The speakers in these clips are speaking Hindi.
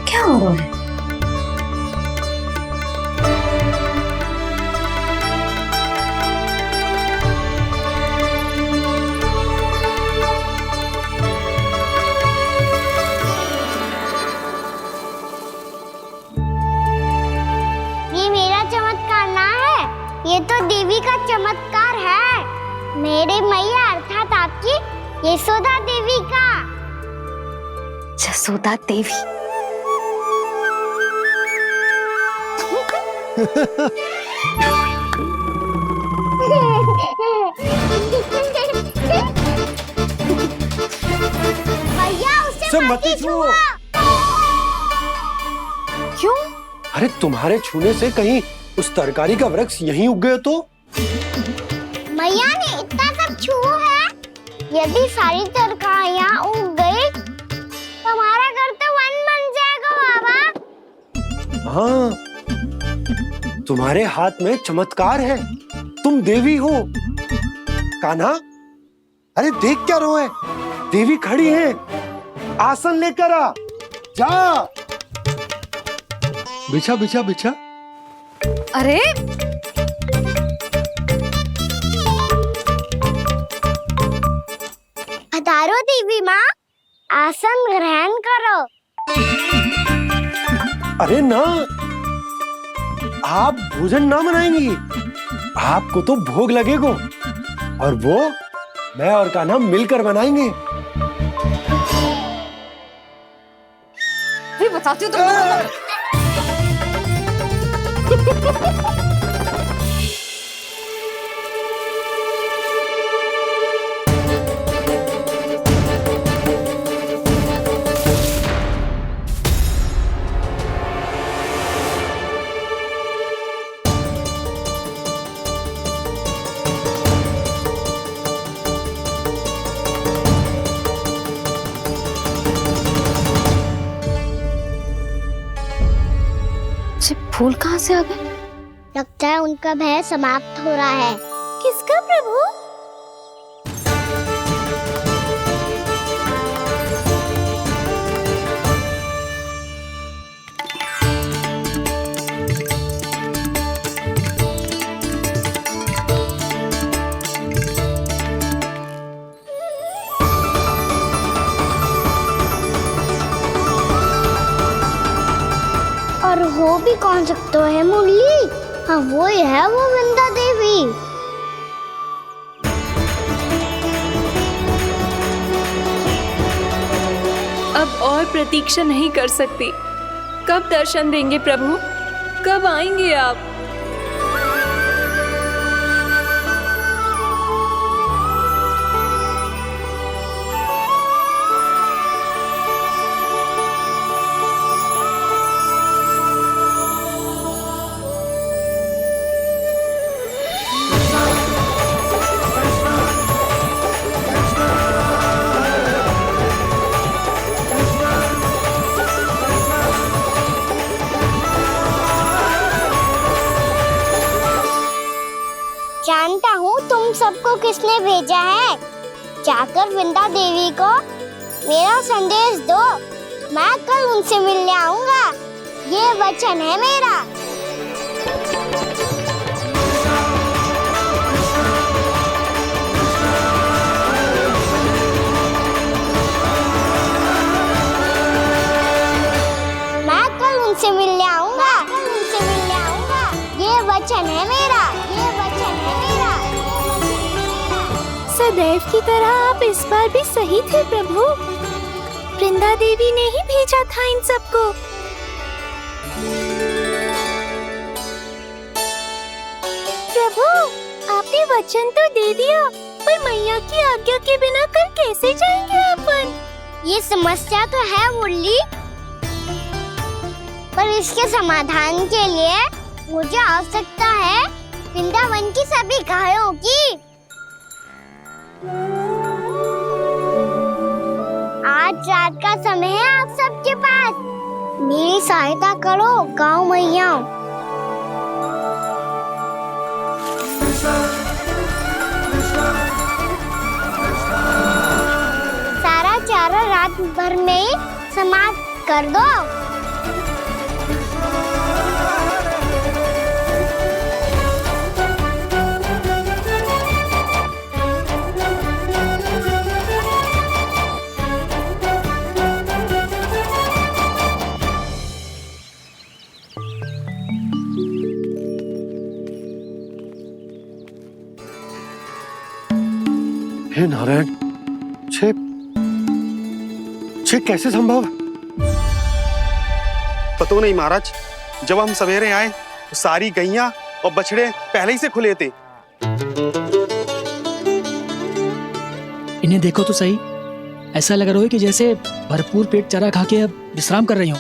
क्या हो रहा है? ये मेरा चमत्कार ना है, ये तो देवी का चमत्कार है। मेरे मैया अर्थात आपकी यशोदा देवी का। जसोदा देवी। भैया उसे मत छुओ। क्यों? अरे तुम्हारे छूने से कहीं उस तरकारी का वृक्ष यहीं उग गए तो? मैया ने इतना सब छुआ है, यदि सारी तरकारियां उग गई तो हमारा घर तो वन बन जाएगा बाबा। हाँ, तुम्हारे हाथ में चमत्कार है, तुम देवी हो। कान्हा, अरे देख क्या रोए, देवी खड़ी है, आसन लेकर आ, जा। बिछा बिछा बिछा। अरे पधारो देवी माँ, आसन ग्रहण करो। अरे ना, आप भोजन ना बनाएंगी, आपको तो भोग लगेगा और वो मैं और कान्हा मिलकर बनाएंगे। भी बताती हूँ तुमको। फूल कहाँ से आ गए? लगता है उनका भय समाप्त हो रहा है। किसका प्रभु? और हो भी कौन सकता है मुरली? हाँ वो ही है, वो वृंदा देवी। अब और प्रतीक्षा नहीं कर सकती। कब दर्शन देंगे प्रभु? कब आएंगे आप? जानता हूँ तुम सबको किसने भेजा है। जाकर वृंदा देवी को मेरा संदेश दो, मैं कल उनसे मिलने आऊंगा, ये वचन है मेरा। मैं कल उनसे मिलने आऊंगा, ये वचन है मेरा, ये वचन है मेरा। सदैव की तरह आप इस बार भी सही थे प्रभु। वृंदा देवी ने ही भेजा था इन सबको। प्रभु, आपने वचन तो दे दिया, पर मैया की आज्ञा के बिना कल कैसे जाएंगे अपन? ये समस्या तो है मुरली, पर इसके समाधान के लिए मुझे आवश्यकता है वृंदावन की सभी गायों की। आज रात का समय है आप सबके पास, मेरी सहायता करो गाँव मैया। सारा चारा रात भर में ही समाप्त कर दो। हे नारायण, छे कैसे संभव? पता नहीं महाराज, जब हम सवेरे आए तो सारी गैया और बछड़े पहले ही से खुले थे। इन्हें देखो तो सही, ऐसा लग रहा है कि जैसे भरपूर पेट चारा खा के अब विश्राम कर रही हूँ।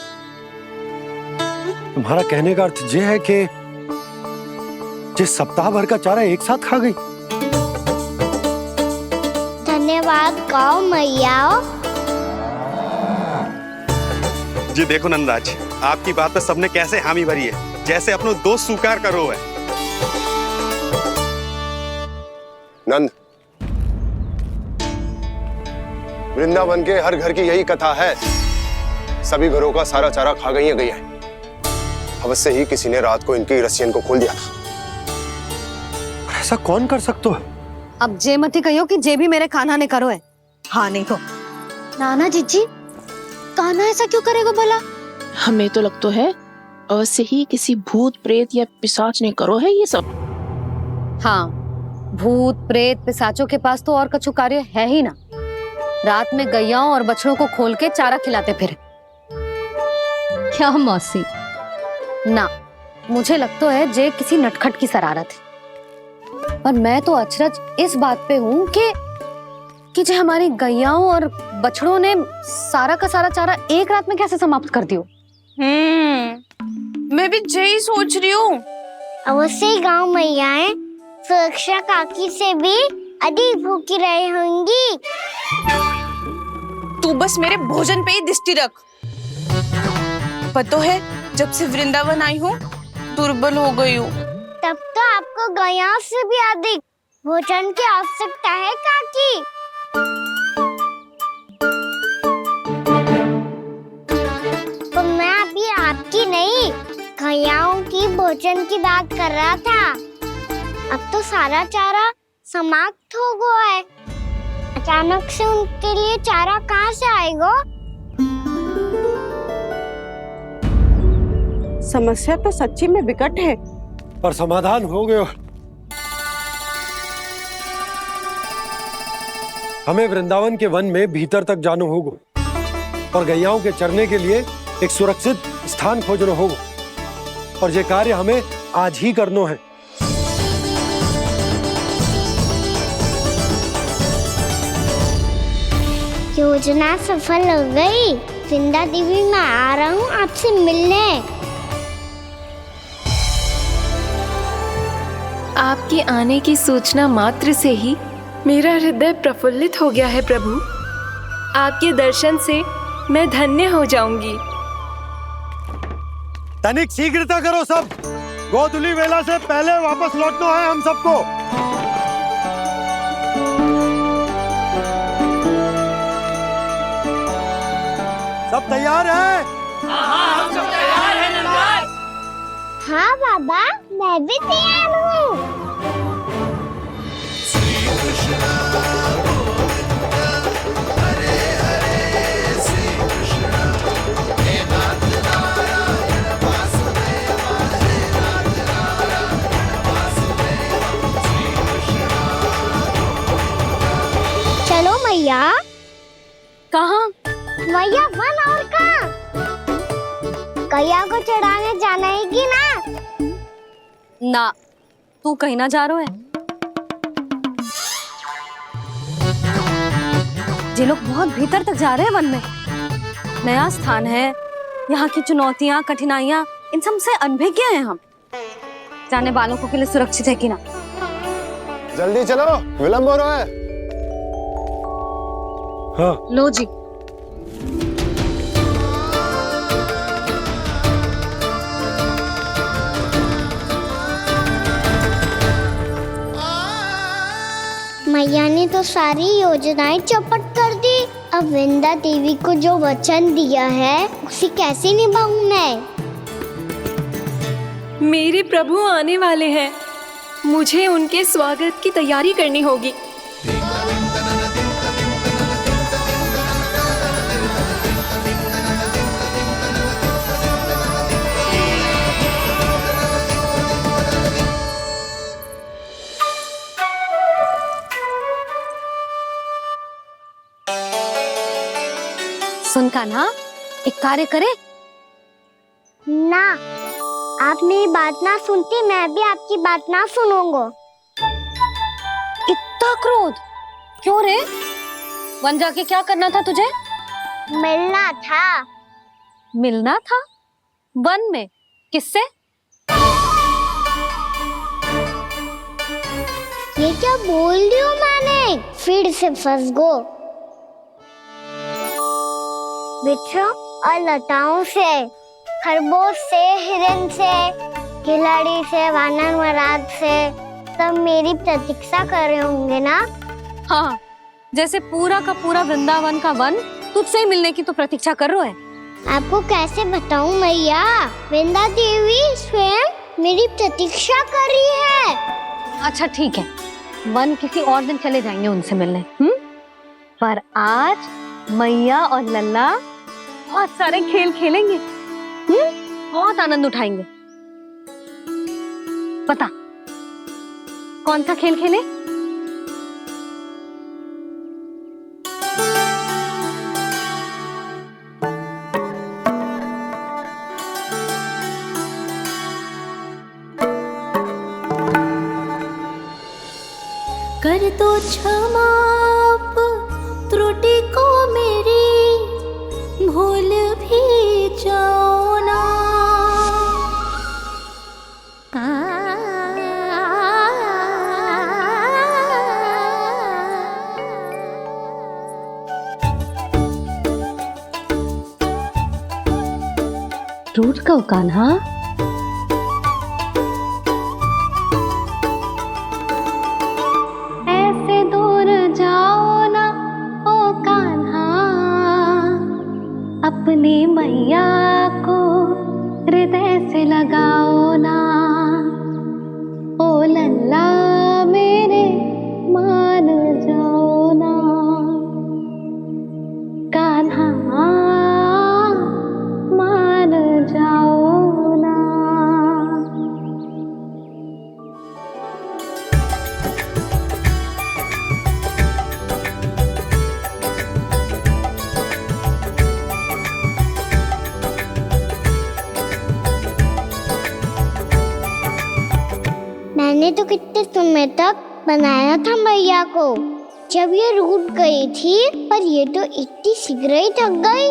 तुम्हारा कहने का अर्थ यह है कि जिस सप्ताह भर का चारा एक साथ खा गई। धन्यवाद गौ मैया। जी देखो नंदराज, आपकी बात पे सबने कैसे हामी भरी है, जैसे अपनो दोस्त स्वीकार करो है। नंद, वृंदावन के हर घर की यही कथा है, सभी घरों का सारा चारा खा गई है गैया। अवश्य ही किसी ने रात को इनकी रस्सियन को खोल दिया था। ऐसा कौन कर सकता है? अब जे मती कहियो कि जे भी मेरे कान्हा ने करो है। हाँ नहीं तो नाना जीजी, कान्हा ऐसा क्यों करेगा भला? हमें तो लगता है अवश्य ही किसी भूत प्रेत या पिशाच ने करो है ये सब। हाँ, भूत प्रेत पिशाचों के पास तो और कछु कार्य है ही ना। रात में गैयाओं और बछड़ों को खोल के चारा खिलाते फिर। क्या मौसी? ना, मुझे लगता है जे किसी नटखट की शरारत है। पर मैं तो अचरज इस बात पे हूँ कि जो हमारी गैयाओं और बछड़ों ने सारा का सारा चारा एक रात में कैसे समाप्त कर दियो। मैं भी यही सोच रही हूँ। अवश्य ही गाँव मैयाएं सुरक्षा काकी से भी अधिक भूखी रही होंगी। तू बस मेरे भोजन पे ही दृष्टि रख। पता है, जब से वृंदावन आई हूँ दुर्बल हो गई हूँ। तब तो आपको गैया से भी अधिक भोजन की आवश्यकता है काकी। तो मैं अभी आपकी नहीं, गैयाओं की भोजन की बात कर रहा था। अब तो सारा चारा समाप्त हो गया है। अचानक से उनके लिए चारा कहाँ से आएगा? समस्या तो सच्ची में विकट है, पर समाधान हो गयो। हमें वृंदावन के वन में भीतर तक जाना होगा और गैयाओं के चरने के लिए एक सुरक्षित स्थान खोजना होगा, और ये कार्य हमें आज ही करना है। योजना सफल हो गई। वृंदा देवी, मैं आ रहा हूँ आपसे मिलने। आपके आने की सूचना मात्र से ही मेरा हृदय प्रफुल्लित हो गया है प्रभु। आपके दर्शन से मैं धन्य हो जाऊंगी। तनिक शीघ्रता करो सब, गोधुली वेला से पहले वापस लौटना है हम सबको। सब तैयार है? हाँ, हम सब तैयार हैं नंदराज। हाँ बाबा, मैं भी तैयार हूँ। चलो मैया। कहाँ? मैया वन और कहाँ? गैया को चढ़ाने जाना है कि ना? ना, तू कहीं ना जा रहा है। ये लोग बहुत भीतर तक जा रहे हैं वन में। नया स्थान है, यहाँ की चुनौतियाँ, कठिनाइयाँ, इन सब से अनभिज्ञ हैं हम। जाने वालों को के लिए सुरक्षित है कि ना? जल्दी चलो, विलंब हो रहा है। हाँ। लो जी। मैया ने तो सारी योजनाएं चौपट कर दी। अब वृंदा देवी को जो वचन दिया है उसे कैसे निभाऊं मैं? मेरे प्रभु आने वाले हैं, मुझे उनके स्वागत की तैयारी करनी होगी। सुन कान्हा, एक कार्य करे। ना, आप मेरी बात ना सुनती, मैं भी आपकी बात ना सुनूंगा। इतना क्रोध क्यों रे? वन जाके क्या करना था तुझे? मिलना था। मिलना था? वन में? किससे? ये क्या बोल रही हूँ मैंने? फिर से फंस गो। वृक्षों और लताओं से, खरगोश से, हिरन से, खिलाड़ी से, वानर महाराज से, सब मेरी प्रतीक्षा कर रहे होंगे ना? हाँ, जैसे पूरा का पूरा वृंदावन का वन तुझसे ही मिलने की तो प्रतीक्षा कर रहा है। आपको कैसे बताऊं मैया, वृंदा देवी स्वयं मेरी प्रतीक्षा कर रही है। अच्छा ठीक है, वन किसी और दिन चले जाएंगे उनसे मिलने। पर आज मैया और लल्ला बहुत सारे खेल खेलेंगे। बहुत आनंद उठाएंगे। बता कौन सा खेल खेले? कर दो क्षमा त्रुटि को मेरी, भूल भी जाओ ना। टूट गओ कान्हा? ऐसे दूर जाओ ना ओ कान्हा, अपनी मैया को हृदय से लगाओ ना। ओ लल्ला मेरे मान जाओ ना, कान्हा मान जाओ ना। मैंने तो कितने समय तक बनाया था मैया को, जब ये रूठ गई थी, पर ये तो इतनी शीघ्र ही थक गई।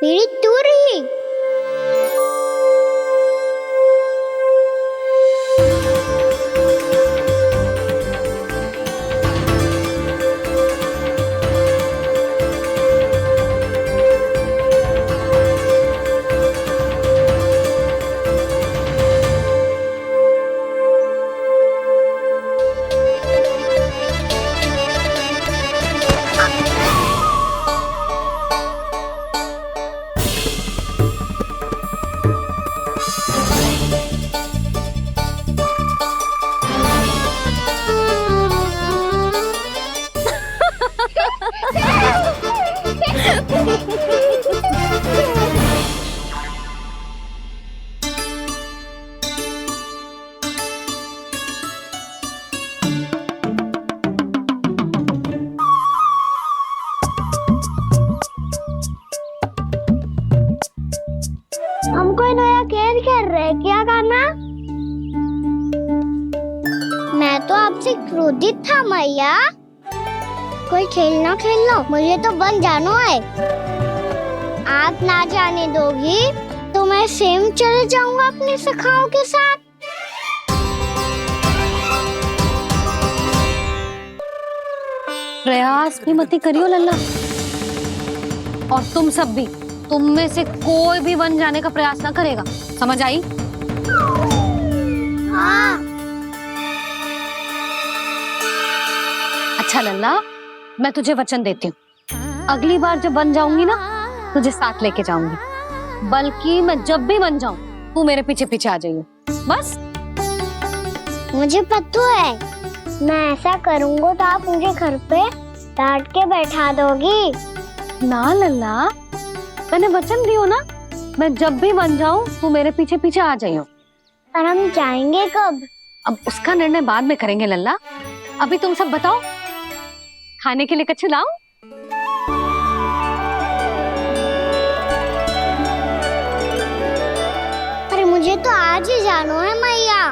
मेरी दूर ही। हमको नया खेल खेल रहे, क्या करना? मैं तो आपसे क्रोधित था मैया। कोई खेलना खेलना, मुझे तो बन जाना है। आप ना जाने दोगी तो मैं स्वयं चले जाऊंगा अपने सखाओं के साथ। प्रयास भी मत करियो लल्ला, और तुम सब भी, तुम में से कोई भी वन जाने का प्रयास ना करेगा, समझ आई? हाँ। अच्छा लल्ला, मैं तुझे वचन देती हूँ, अगली बार जब वन जाऊंगी ना, तुझे साथ लेके जाऊंगी। बल्कि मैं जब भी वन जाऊं, तू मेरे पीछे पीछे आ जाइए, बस। मुझे पता है, मैं ऐसा करूंगा तो आप मुझे घर पे डांट के बैठा दोगी। ना लल्ला, मैंने वचन दियो ना, मैं जब भी वन जाऊं तू मेरे पीछे पीछे आ जाइयो। पर हम जाएंगे कब? अब उसका निर्णय बाद में करेंगे लल्ला। अभी तुम सब बताओ, खाने के लिए कच्छु लाऊं? अरे मुझे तो आज ही जाना है मैया।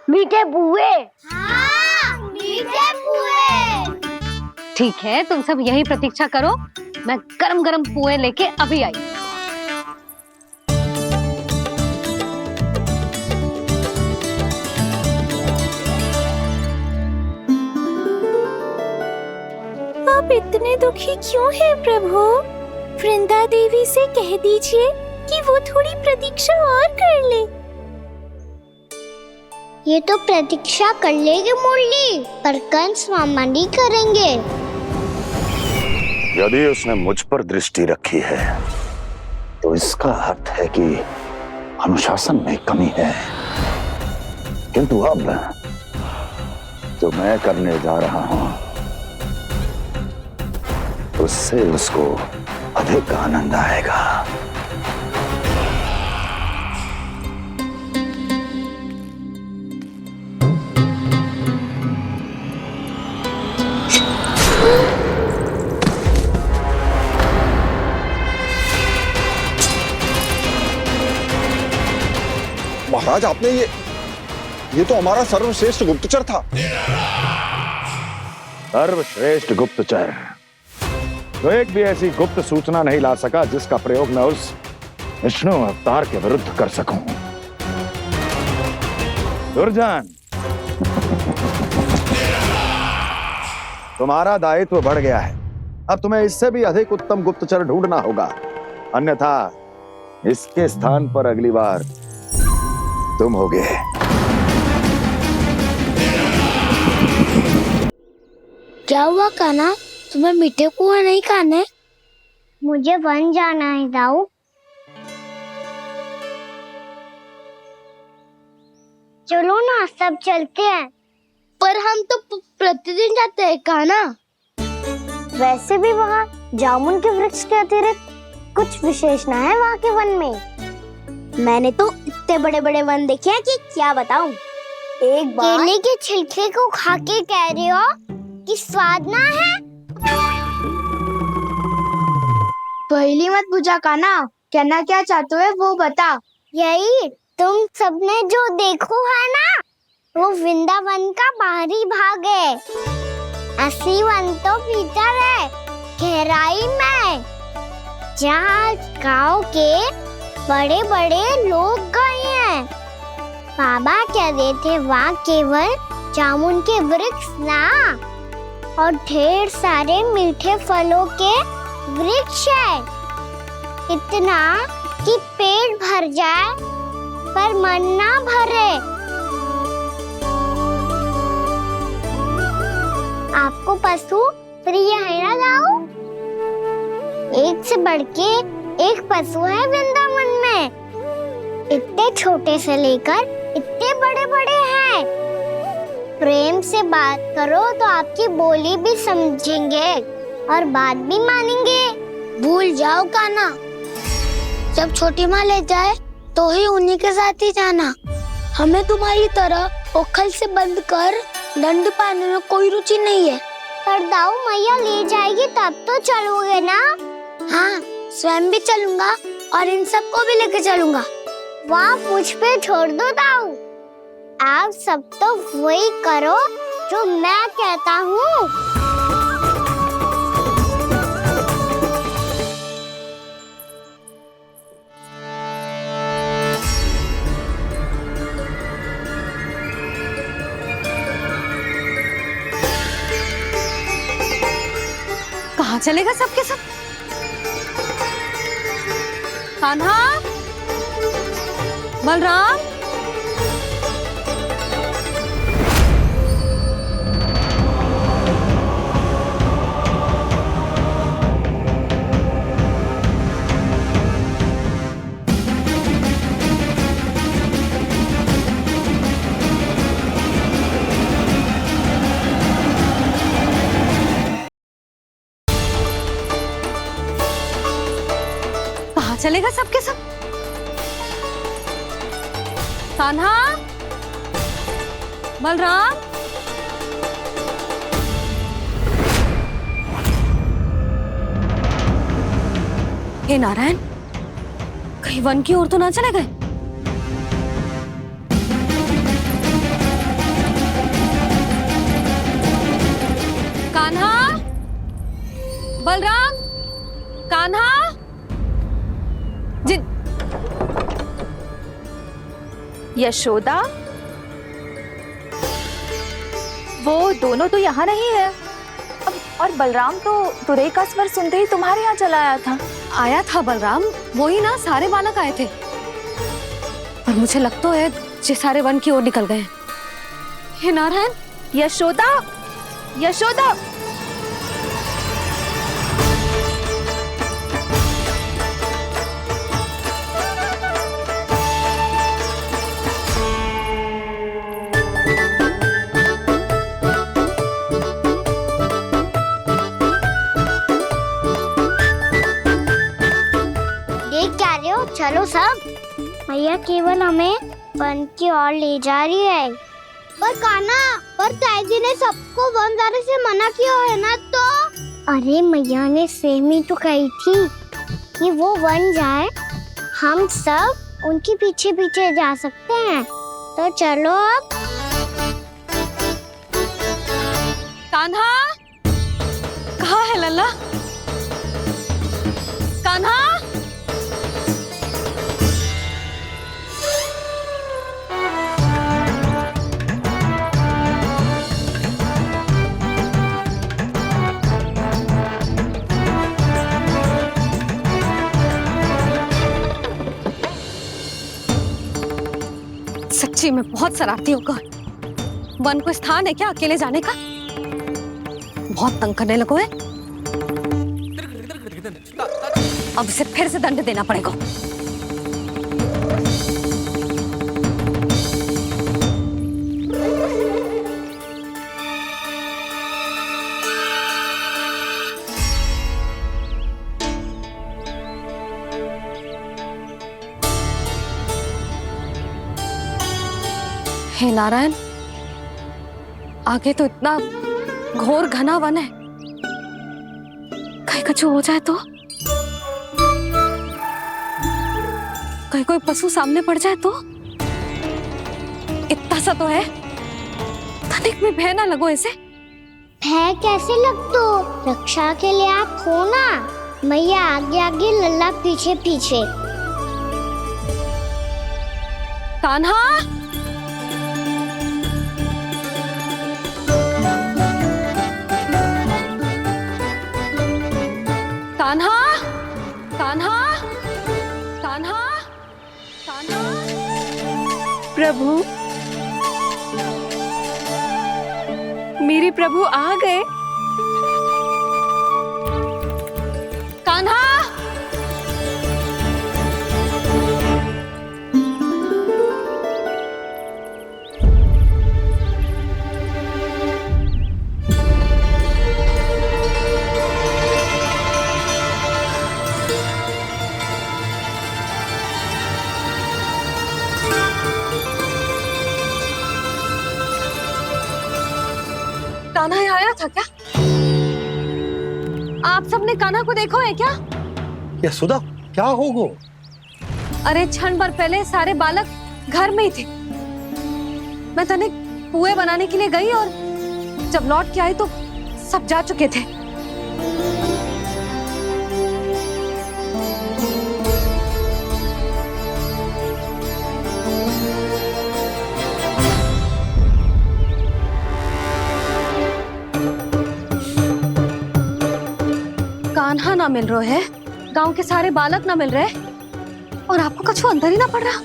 मीठे बुए। हाँ, मीठे बुए। ठीक है, तुम सब यही प्रतीक्षा करो, मैं गरम गरम पुए लेके अभी आई। आप इतने दुखी क्यों हैं प्रभु? वृंदा देवी से कह दीजिए कि वो थोड़ी प्रतीक्षा और कर ले। ये तो प्रतीक्षा कर लेगी मुरली, पर कंस मामा नहीं करेंगे। यदि उसने मुझ पर दृष्टि रखी है तो इसका अर्थ है कि अनुशासन में कमी है। किंतु अब जो मैं करने जा रहा हूं उससे उसको अधिक आनंद आएगा। महाराज, आपने ये तो हमारा सर्वश्रेष्ठ गुप्तचर था। सर्वश्रेष्ठ गुप्तचर तो एक भी ऐसी गुप्त सूचना नहीं ला सका जिसका प्रयोग मैं उस विष्णु अवतार के विरुद्ध कर सकूं। दुर्जन, तुम्हारा दायित्व बढ़ गया है। अब तुम्हें इससे भी अधिक उत्तम गुप्तचर ढूंढना होगा, अन्यथा इसके स्थान पर अगली बार तुम होगे। क्या हुआ कान्हा, तुम्हें मीठे पुआ नहीं खाने? मुझे वन जाना है दाऊ। चलो ना, सब चलते हैं। पर हम तो प्रतिदिन जाते हैं कान्हा। वैसे भी वहाँ जामुन के वृक्ष के अतिरिक्त कुछ विशेष ना है वहाँ के वन में। मैंने तो इतने बड़े बड़े वन देखे हैं कि क्या बताऊं। एक बार केले के छिलके को खा के कह रहे हो कि स्वाद ना है? पहली मत बुझा कान्हा, कहना क्या चाहते हो वो बता। यही तुम सबने जो देखो है ना, वो वृंदावन का बाहरी भाग है। असली वन तो भीतर है, गहराई में, जहाँ गांव के बड़े बड़े लोग गए हैं। बाबा कह रहे थे वहाँ केवल जामुन के वृक्ष ना, और ढेर सारे मीठे फलों के वृक्ष है। इतना कि पेट भर जाए पर मन ना भरे। आपको पशु प्रिय है ना दाऊ? एक से बढ़ के एक पशु है वृंदावन में। इतने छोटे से लेकर इतने बड़े बड़े हैं। प्रेम से बात करो तो आपकी बोली भी समझेंगे और बात भी मानेंगे। भूल जाओ कान्हा, जब छोटी माँ ले जाए तो ही उन्हीं के साथ ही जाना। हमें तुम्हारी तरह ओखल से बंद कर दंड पाने में कोई रुचि नहीं है। पर दाऊ मैया ले जाएगी तब तो चलोगे ना? हाँ, स्वयं भी चलूंगा और इन सबको भी लेके चलूंगा। वाह, मुझ पे छोड़ दो दाऊ। आप सब तो वही करो जो मैं कहता हूँ। कहाँ चलेगा सबके सब? कान्हा, बलराम, चलेगा सबके सब? कान्हा, बलराम, हे नारायण, कहीं वन की ओर तो ना चले गए? कान्हा, बलराम, कान्हा, जिन यशोदा, वो दोनों तो यहाँ नहीं है। और बलराम तो तुरई का स्वर सुनते ही तुम्हारे यहाँ चला आया था। आया था बलराम, वही ना, सारे बालक आए थे। पर मुझे लगता है ये सारे वन की ओर निकल गए। हे नारायण, यशोदा, यशोदा, चलो सब, मैया केवल हमें वन की ओर ले जा रही है। पर कान्हा, पर ताईजी ने सबको वन जाने से मना किया है ना। तो अरे मैया ने सेम ही तो कही थी कि वो वन जाए, हम सब उनके पीछे पीछे जा सकते हैं। तो चलो अब। कान्हा, कहाँ है लल्ला? कान्हा, सच्ची में बहुत शरारती होगा। वन को स्थान है क्या अकेले जाने का? बहुत तंग करने लगो है। अब इसे फिर से दंड देना पड़ेगा। हे नारायण, आगे तो इतना घोर घना वन है, कहीं कुछ हो जाए तो? कहीं कोई पशु सामने पड़ जाए तो? इतना सा तो है, तनिक भी भय ना लगो इसे। भय कैसे लग तो? रक्षा के लिए आप हो ना। मैया आगे आगे, लल्ला पीछे पीछे। कान्हा, कान्हा, कान्हा, कान्हा, कान्हा। प्रभु, मेरे प्रभु आ गए। कान्हा, कान्हा यहाँ आया था क्या? आप सबने कान्हा को देखो है क्या? यशोदा, क्या हो गो? अरे क्षण भर पहले सारे बालक घर में ही थे। मैं तनिक पुए बनाने के लिए गई और जब लौट के आई तो सब जा चुके थे। कान्हा ना मिल रहे है, गांव के सारे बालक ना मिल रहे, और आपको कुछ अंदर ही ना पड़ रहा।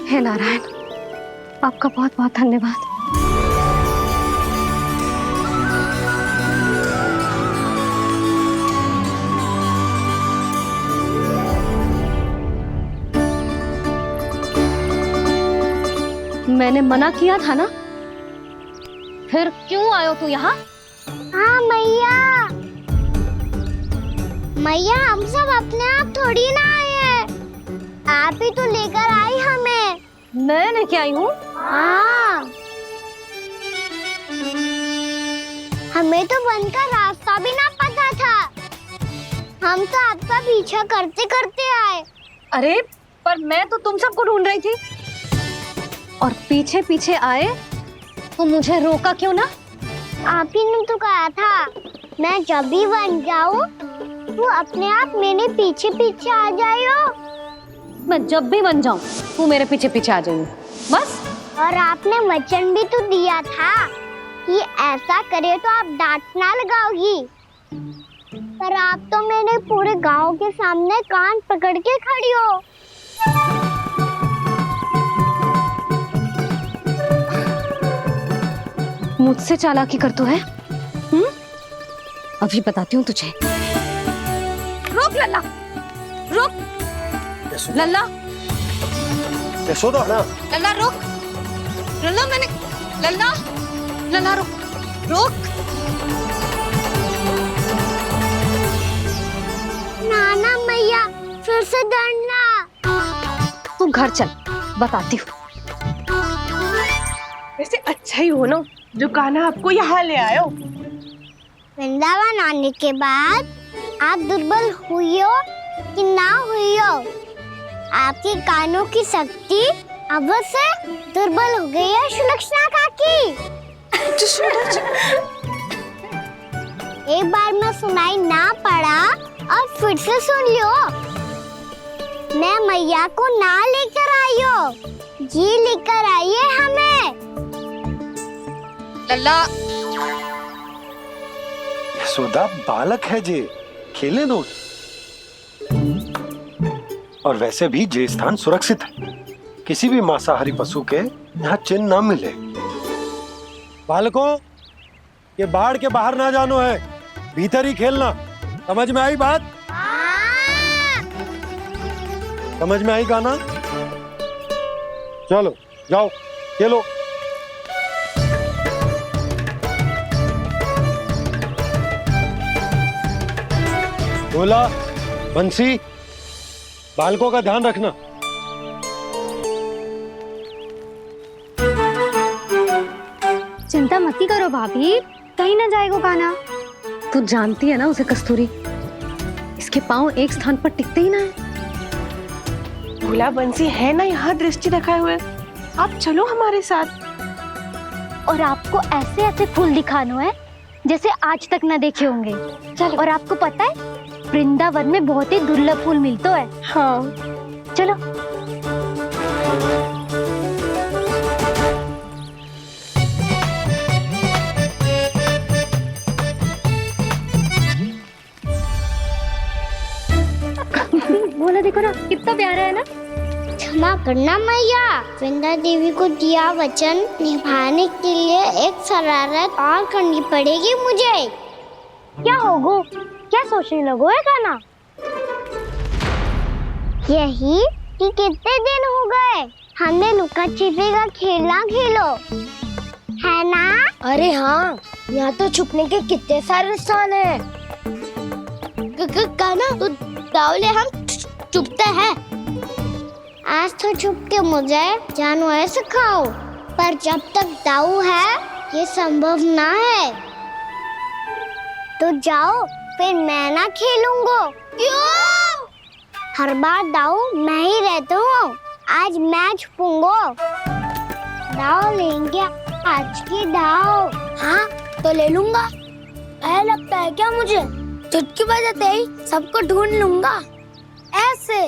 हे नारायण, आपका बहुत बहुत धन्यवाद। मैंने मना किया था ना, फिर क्यों आयो तू यहाँ? हाँ मैया, मैया हम सब अपने आप थोड़ी ना आए हैं, आप ही तो लेकर आई हमें। मैं लेके आई हूँ? हाँ, हमें तो वन का रास्ता भी ना पता था, हम तो आपका पीछा करते करते आए। अरे पर मैं तो तुम सबको ढूंढ रही थी, और पीछे पीछे आए तो मुझे रोका क्यों ना? आप ही ने तो कहा था मैं जब भी बन जाऊं तू अपने आप मेरे पीछे पीछे आ जाइयो। मैं जब भी बन जाऊं तू मेरे पीछे पीछे आ जाइयो, बस। और आपने वचन भी तो दिया था कि ऐसा करे तो आप डांट ना लगाओगी, पर आप तो मेरे पूरे गांव के सामने कान पकड़ के खड़ी हो। मुझसे चालाकी कर तो है? अभी बताती हूँ तुझे। रुक लल्ला, रुक लल्ला, यशोदा ना, लल्ला रुक, लल्ला मैंने, लल्ला, लल्ला रुक, रुक। नाना मैया फिर से डरना। तू घर चल, बताती हूँ। वैसे अच्छा ही हो ना जो कान्हा आपको यहाँ ले आयो। वृंदावन आने के बाद आप दुर्बल हुई हो कि ना हुई हो, आपके कानों की शक्ति अब से दुर्बल हो गई है सुलक्षणा काकी। एक बार में सुनाई ना पड़ा और फिर से सुन लियो। मैं मैया को ना लेकर आई हो, जी लेकर आई है हमें। लल्ला, यशोदा बालक है जे, खेलने दो। और वैसे भी जे स्थान सुरक्षित है, किसी भी मांसाहारी पशु के यहाँ चिन्ह ना मिले। बालकों, ये बाढ़ के बाहर ना जानो है, भीतर ही खेलना। समझ में आई बात? समझ में आई गाना? चलो जाओ खेलो। बोला बंसी, बालकों का ध्यान रखना। चिंता मत करो भाभी, कहीं ना जाएगा कान्हा। तू जानती है ना उसे कस्तूरी, इसके पांव एक स्थान पर टिकते ही ना है। भोला बंसी है ना यहाँ दृष्टि रखाए हुए, आप चलो हमारे साथ। और आपको ऐसे ऐसे फूल दिखानो है जैसे आज तक ना देखे होंगे। चलो। और आपको पता है वृंदावन में बहुत ही दुर्लभ फूल मिलते हैं। हाँ चलो। बोला देखो ना कितना प्यारा है ना। क्षमा करना मैया, वृंदा देवी को दिया वचन निभाने के लिए एक शरारत और करनी पड़ेगी मुझे। क्या होगो, क्या सोचने लगो है गाना? यही कि कितने दिन हो गए हमने लुका छिपी का खेलना खेलो, है ना? अरे हाँ, यहाँ तो छुपने के कितने सारे स्थान है। गाना तो दावले हम छुपते हैं। आज तो छुप के मुझे जानवर सिखाओ, पर जब तक दाऊ है ये संभव ना है। तो जाओ, फिर मैं ना खेलूंगा। क्यों? हर बार दाऊ मैं ही रहता हूँ, आज मैं छुपूंगा। दाऊ लेंगे आज की दाऊ। हाँ तो ले लूंगा। ऐसा लगता है क्या मुझे? चुटकी बजाते ही सबको ढूंढ लूंगा ऐसे।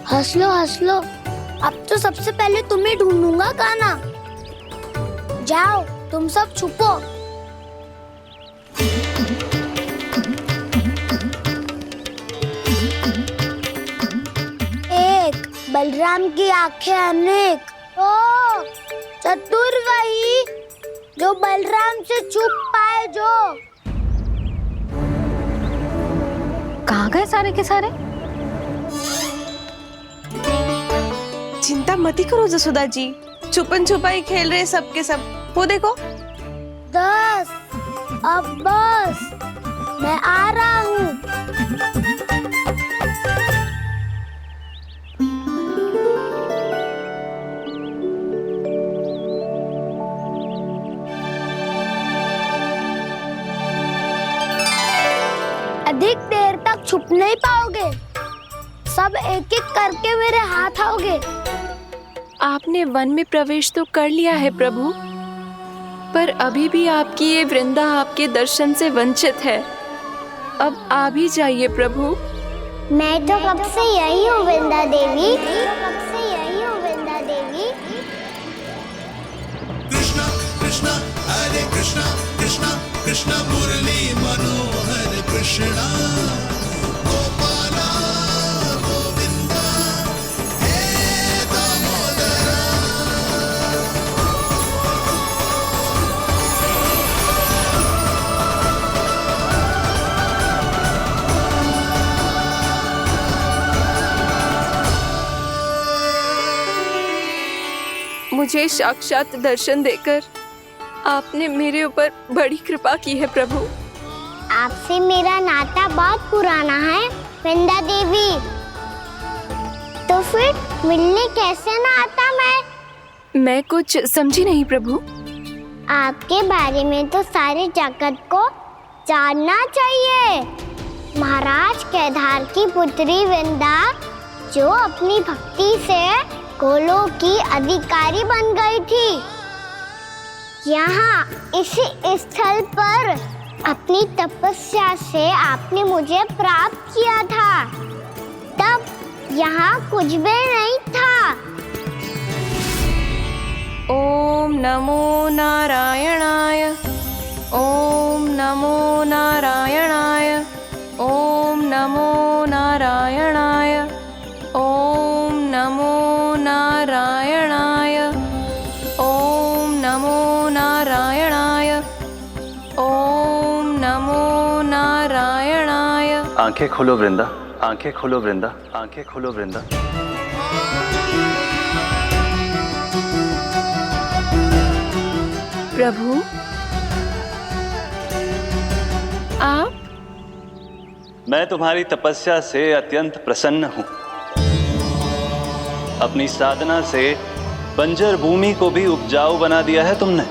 हंस लो, अब तो सबसे पहले तुम्हें ढूंढूंगा गाना। जाओ तुम सब छुपो। एक बलराम की आंखें अनेक। ओ चतुर वही जो बलराम से छुप पाए। जो कहाँ गए सारे के सारे? चिंता मत करो जसोदा जी, छुपन छुपाई खेल रहे सबके सब। वो देखो। 10 अब बस, मैं आ रहा हूँ। अधिक देर तक छुप नहीं पाओगे, सब एक एक करके मेरे हाथ आओगे। आपने वन में प्रवेश तो कर लिया है प्रभु, पर अभी भी आपकी ये वृंदा आपके दर्शन से वंचित है। अब आ भी जाइए प्रभु। मैं तो कब से यही हूँ वृंदा देवी, कब से यही हूँ वृंदा देवी। कृष्णा कृष्णा हरे कृष्णा कृष्णा कृष्णा मुरली मनोहर कृष्णा गोपाला गोविंदा हे दामोदरा। मुझे साक्षात दर्शन देकर आपने मेरे ऊपर बड़ी कृपा की है प्रभु। आपसे मेरा नाता बहुत पुराना है वृंदा देवी, तो फिर मिलने कैसे ना आता मैं कुछ समझी नहीं प्रभु। आपके बारे में तो सारे जगत को जानना चाहिए। महाराज केदार की पुत्री वृंदा, जो अपनी भक्ति से गोलोक की अधिकारी बन गई थी, यहाँ इसी स्थल पर अपनी तपस्या से आपने मुझे प्राप्त किया था। तब यहाँ कुछ भी नहीं था। ओम नमो नारायणाय, ओम नमो नारायणाय, ओम नमो नारायणाय, ओम नमो नारायणाय, ओम नमो नारायणाय, ओम नमो नारायणाय। आंखें खोलो वृंदा, आंखें खोलो वृंदा, आंखें खोलो वृंदा। प्रभु आप? मैं तुम्हारी तपस्या से अत्यंत प्रसन्न हूं। अपनी साधना से बंजर भूमि को भी उपजाऊ बना दिया है तुमने।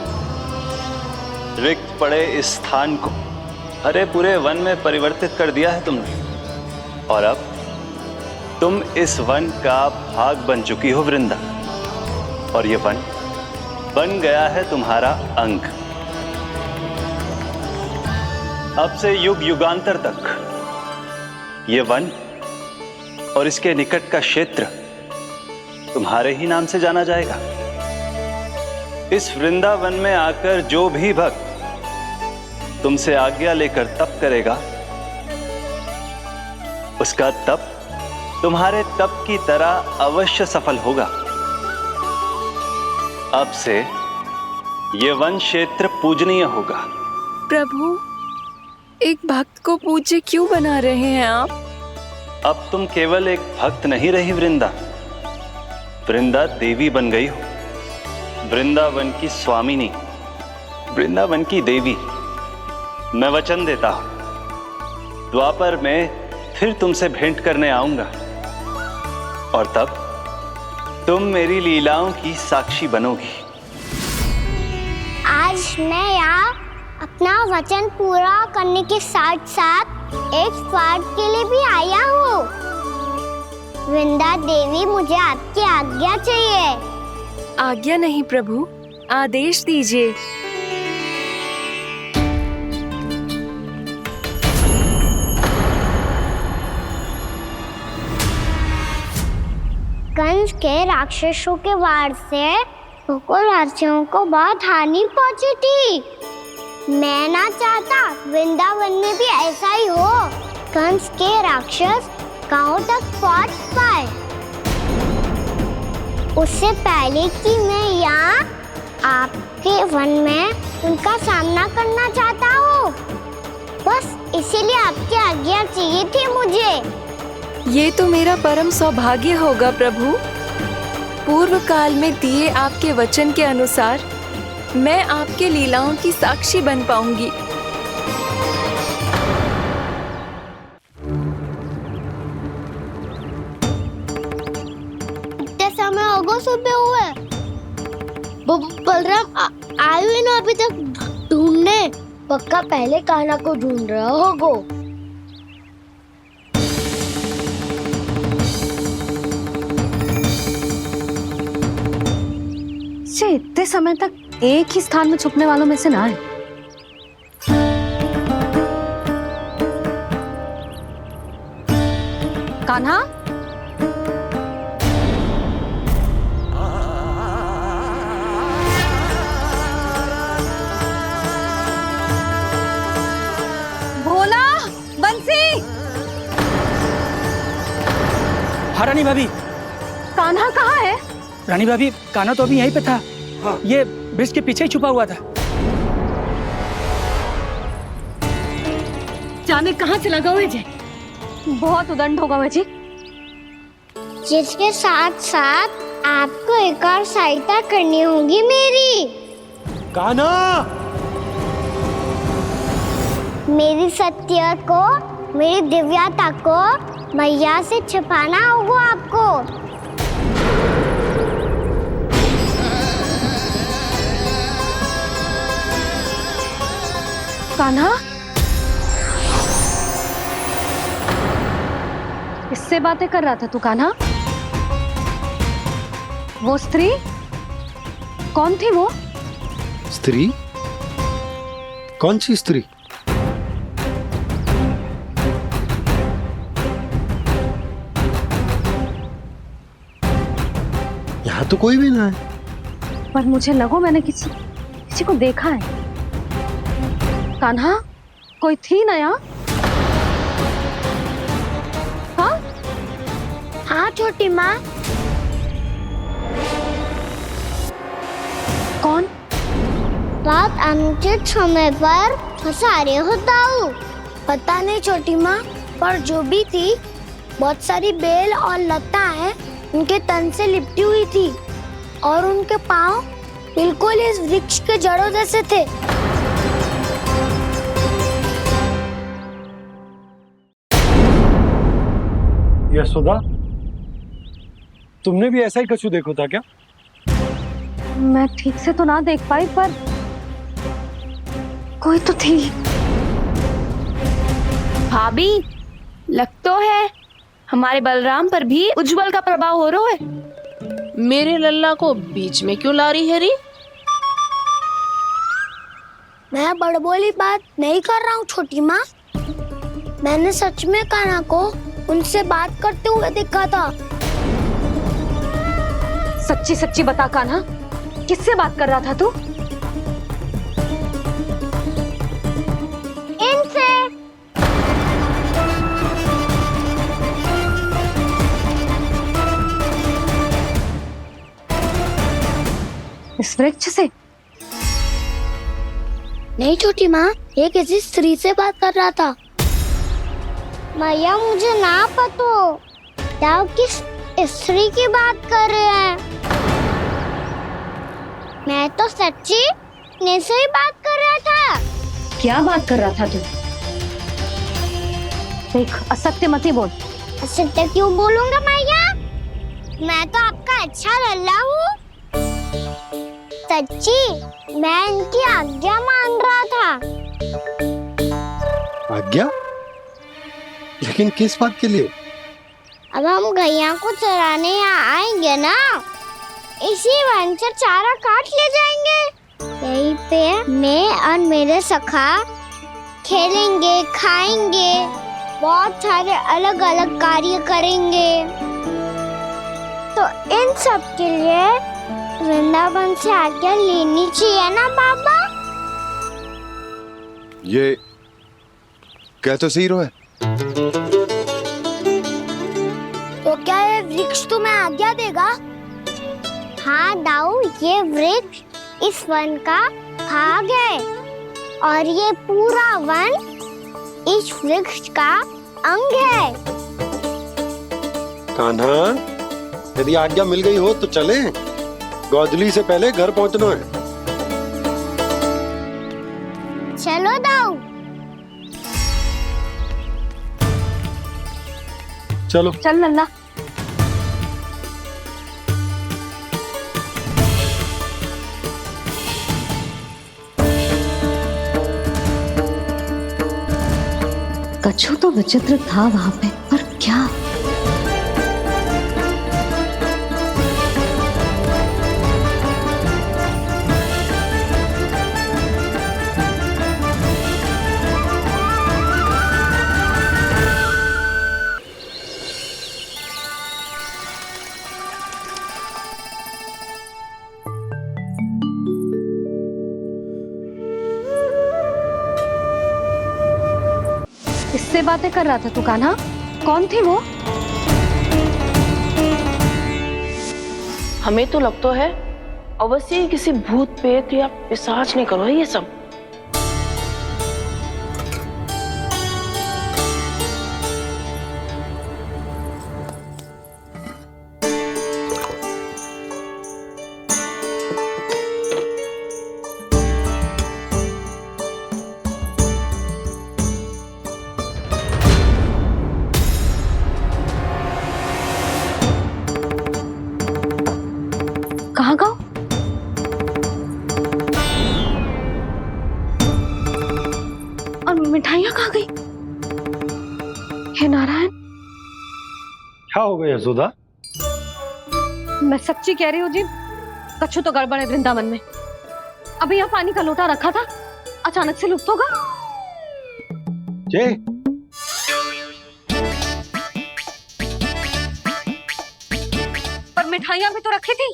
रिक्त पड़े इस स्थान को हरे पूरे वन में परिवर्तित कर दिया है तुमने, और अब तुम इस वन का भाग बन चुकी हो वृंदा, और ये वन बन गया है तुम्हारा अंग। अब से युग युगांतर तक ये वन और इसके निकट का क्षेत्र तुम्हारे ही नाम से जाना जाएगा। इस वृंदावन में आकर जो भी भक्त तुमसे आज्ञा लेकर तप करेगा, उसका तप तुम्हारे तप की तरह अवश्य सफल होगा। अब से ये वन क्षेत्र पूजनीय होगा। प्रभु, एक भक्त को पूज्य क्यों बना रहे हैं आप? अब तुम केवल एक भक्त नहीं रही वृंदा, वृंदा देवी बन गई हो। वृंदावन की स्वामिनी, वृंदावन की देवी। मैं वचन देता हूं, द्वापर में फिर तुमसे भेंट करने आऊंगा, और तब तुम मेरी लीलाओं की साक्षी बनोगी। आज मैं यहाँ अपना वचन पूरा करने के साथ साथ एक स्वार्थ के लिए भी आया हूँ। वृंदा देवी, मुझे आपकी आज्ञा चाहिए। आज्ञा नहीं प्रभु, आदेश दीजिए। कंस के राक्षसों के वार से गोकुलवासियों को बहुत हानि पहुंची थी। मैं ना चाहता वृंदावन में भी ऐसा ही हो। कंस के राक्षस गांव तक पहुंच पाए, उससे पहले कि मैं यहाँ आपके वन में उनका सामना करना चाहता हूँ। बस इसीलिए आपकी आज्ञा चाहिए थी मुझे। ये तो मेरा परम सौभाग्य होगा प्रभु। पूर्व काल में दिए आपके वचन के अनुसार मैं आपके लीलाओं की साक्षी बन पाऊंगी। इतने समय होगा सुबह हुए। बलराम आयु ही ना अभी तक ढूंढने। पक्का पहले कान्हा को ढूंढ रहा होगा। इतने समय तक एक ही स्थान में छुपने वालों में से ना है। कान्हा, भोला, बंसी। हाँ रानी भाभी। कान्हा कहाँ है? रानी भाभी, कान्हा तो अभी यहीं पे था। हाँ। ये ब्रिज के पीछे ही छुपा हुआ था। जाने कहाँ चला गया वह? बहुत उदंड होगा वह जी। जिसके साथ साथ आपको एक और सहायता करनी होगी मेरी। कान्हा, मेरी सत्य को, मेरी दिव्यता को मैया से छिपाना होगा आपको। कान्हा, किससे बातें कर रहा था तू कान्हा? वो स्त्री कौन थी? वो स्त्री? कौन सी स्त्री? यहाँ तो कोई भी ना है। पर मुझे लगो मैंने किसी को देखा है। कान्हा, कोई थी ना यहाँ? हाँ? हाँ छोटी माँ। कौन? रात अनुचित समय पर फंसारे होता हूँ। पता नहीं छोटी माँ, पर जो भी थी बहुत सारी बेल और लताएं उनके तन से लिपटी हुई थी और उनके पाँव बिल्कुल इस वृक्ष के जड़ों जैसे थे। यशोदा, तुमने भी ऐसा ही कछु देखो था क्या? मैं ठीक से तो ना देख पाई, पर कोई तो थी। भाभी, लग तो है हमारे बलराम पर भी उज्जवल का प्रभाव हो रहा है। मेरे लल्ला को बीच में क्यों ला रही है री? मैं बड़बोली बात नहीं कर रहा हूँ छोटी माँ। मैंने सच में कान्हा को उनसे बात करते हुए देखा था। सच्ची सच्ची बता कान्हा, किससे बात कर रहा था तू? इनसे। इस वृक्ष से? नहीं छोटी माँ, ये किसी स्त्री से बात कर रहा था। मैया मुझे ना पतो क्या किस स्त्री की बात कर रहे हैं। मैं तो सच्ची ने से ही बात कर रहा था। क्या बात कर रहा था तू? देख, असत्य मत ही बोल। असत्य क्यों बोलूंगा मैया? मैं तो आपका अच्छा लल्ला हूँ। सच्ची मैं इनकी आज्ञा मान रहा था। आज्ञा? लेकिन किस बात के लिए? अब हम गैया को चराने यहाँ आएंगे ना, इसी वन से चारा काट ले जाएंगे। यहीं पे मैं और मेरे सखा खेलेंगे, खाएंगे, बहुत सारे अलग अलग कार्य करेंगे। तो इन सब के लिए वृंदावन से आज्ञा लेनी चाहिए ना बाबा? ये क्या तो सही रो है। तो क्या ये वृक्ष तुम्हें आज्ञा देगा? हाँ दाऊ, ये वृक्ष इस वन का भाग है और ये पूरा वन इस वृक्ष का अंग है। कान्हा, यदि आज्ञा मिल गई हो तो चले। गोधली से पहले घर पहुंचना है। चलो दाऊ। चलो चल लल्ला। कछु तो विचित्र था वहां पे, पर क्या? किससे बातें कर रहा था तू कान्हा? कौन थी वो? हमें तो लगता है अवश्य ही किसी भूत प्रेत या पिशाच ने करो ये सब। कहाँ गो? और मिठाइयाँ कहाँ गई? हे नारायण, क्या हो गया यशोदा? मैं सच्ची कह रही हूँ जी, कछु तो गड़बड़ है वृंदावन में। अभी यहाँ पानी का लोटा रखा था, अचानक से लुप्त होगा। जय, पर मिठाइयाँ भी तो रखी थी।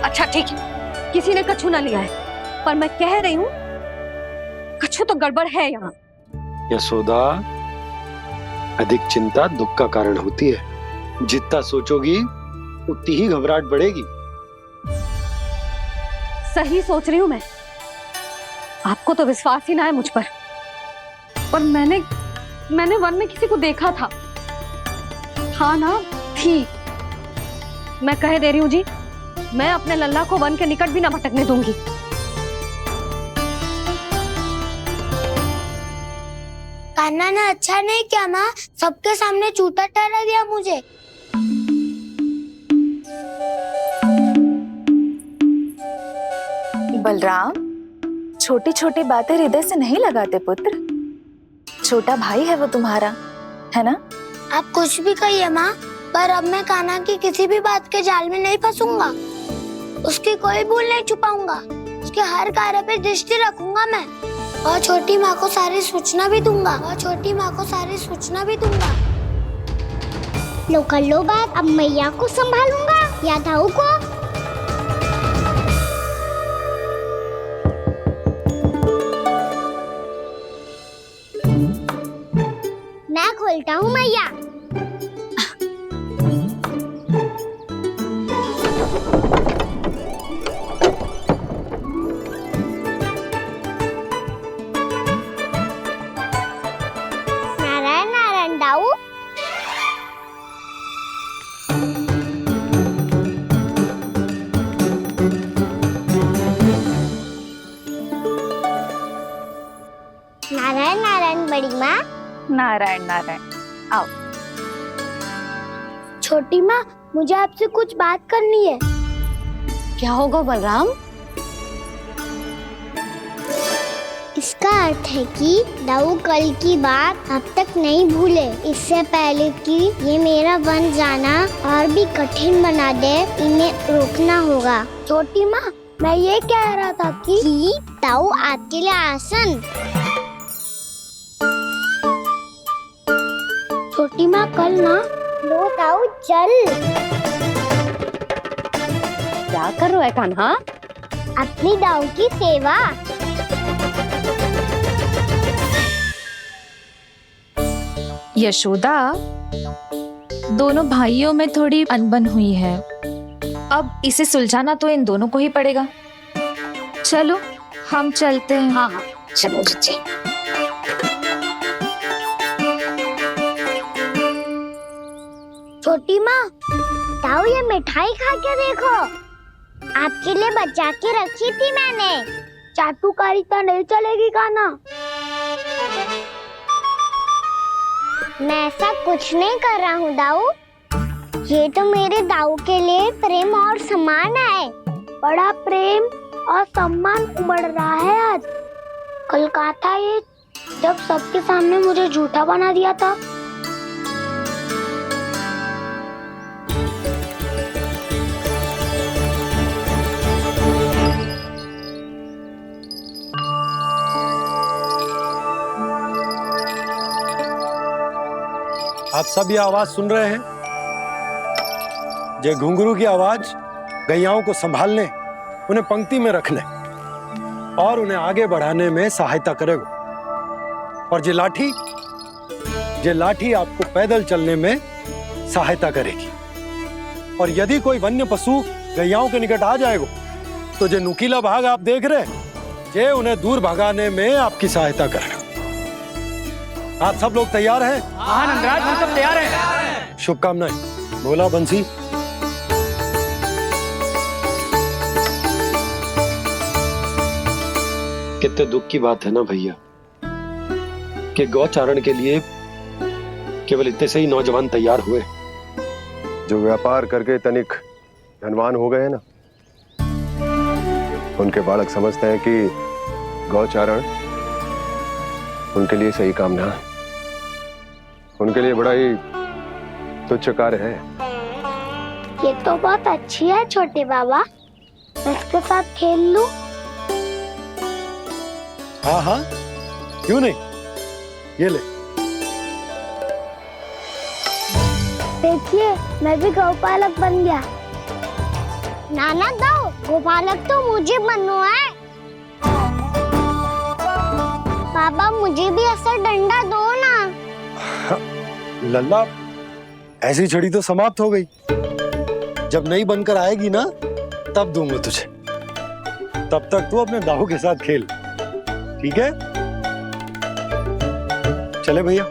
अच्छा ठीक है, किसी ने कछु ना लिया है, पर मैं कह रही हूँ कछु तो गड़बड़ है यहाँ। यशोदा, अधिक चिंता दुख का कारण होती है। जितना सोचोगी उतनी ही घबराहट बढ़ेगी। सही सोच रही हूँ मैं। आपको तो विश्वास ही ना है मुझ पर मैंने वन में किसी को देखा था। हाँ ना, थी। मैं कह दे रही हूँ जी, मैं अपने लल्ला को वन के निकट भी ना भटकने दूंगी। कान्हा ने अच्छा नहीं किया माँ, सबके सामने झूठा ठहरा दिया मुझे। बलराम, छोटी छोटी बातें हृदय से नहीं लगाते पुत्र। छोटा भाई है वो तुम्हारा, है ना? आप कुछ भी कहिए माँ, पर अब मैं कान्हा की किसी भी बात के जाल में नहीं फंसूंगा। उसकी कोई भूल नहीं छुपाऊंगा। उसके हर कार्य पे दृष्टि रखूंगा मैं, और छोटी माँ को सारी सूचना भी दूंगा। लो कर लो बात, अब मैया को संभालूंगा या दाऊ को। मैं खोलता हूँ मैया। नारायण नारायण दाऊ। नारायण नारायण बड़ी माँ। नारायण नारायण, आओ। छोटी माँ, मुझे आपसे कुछ बात करनी है। क्या होगा बलराम? इसका अर्थ है कि दाऊ कल की बात अब तक नहीं भूले। इससे पहले कि ये मेरा वन जाना और भी कठिन बना दे, इन्हें रोकना होगा। छोटी माँ, मैं ये कह रहा था कि दाऊ आपके लिए आसन। छोटी माँ, कल ना लो दाऊ चल। क्या कर रहा है कान्हा? अपनी दाऊ की सेवा। यशोदा, दोनों भाइयों में थोड़ी अनबन हुई है। अब इसे सुलझाना तो इन दोनों को ही पड़ेगा। चलो हम चलते हैं। हाँ हाँ चलो जी। छोटी माँ, ताऊ ये मिठाई खा के देखो, आपके लिए बचा के रखी थी मैंने। चाटुकारिता नहीं चलेगी कान्हा। मैं ऐसा कुछ नहीं कर रहा हूँ दाऊ, ये तो मेरे दाऊ के लिए प्रेम और सम्मान है। बड़ा प्रेम और सम्मान उमड़ रहा है आज। कल कहा था ये, जब सबके सामने मुझे झूठा बना दिया था। आप सब ये आवाज सुन रहे हैं? ये घुंघरू की आवाज गैयाओं को संभालने, उन्हें पंक्ति में रखने और उन्हें आगे बढ़ाने में सहायता करेगा। और ये लाठी आपको पैदल चलने में सहायता करेगी। और यदि कोई वन्य पशु गैयाओं के निकट आ जाएगा तो जो नुकीला भाग आप देख रहे हैं, ये उन्हें दूर भगाने में आपकी सहायता करेगा। आप सब लोग तैयार हैं? हाँ नंदराज, हम सब तैयार हैं। शुभकामनाएं। बोला बंसी। कितने दुख की बात है ना भैया कि गौचारण के लिए केवल इतने से ही नौजवान तैयार हुए। जो व्यापार करके तनिक धनवान हो गए ना, उनके बालक समझते हैं कि गौचारण उनके लिए सही काम ना है, उनके लिए बड़ा ही तुच्छ कार्य है। ये तो बहुत अच्छी है छोटे बाबा, मैं इसके साथ खेल लूं? हाँ हाँ क्यों नहीं, ये ले। देखिए मैं भी गौपालक बन गया। नाना दो, गौपालक तो मुझे बनना है। बाबा मुझे भी ऐसा डंडा दो ना। लल्ला, ऐसी छड़ी तो समाप्त हो गई। जब नई बनकर आएगी ना तब दूंगा तुझे। तब तक तू अपने दाऊ के साथ खेल, ठीक है? चले भैया।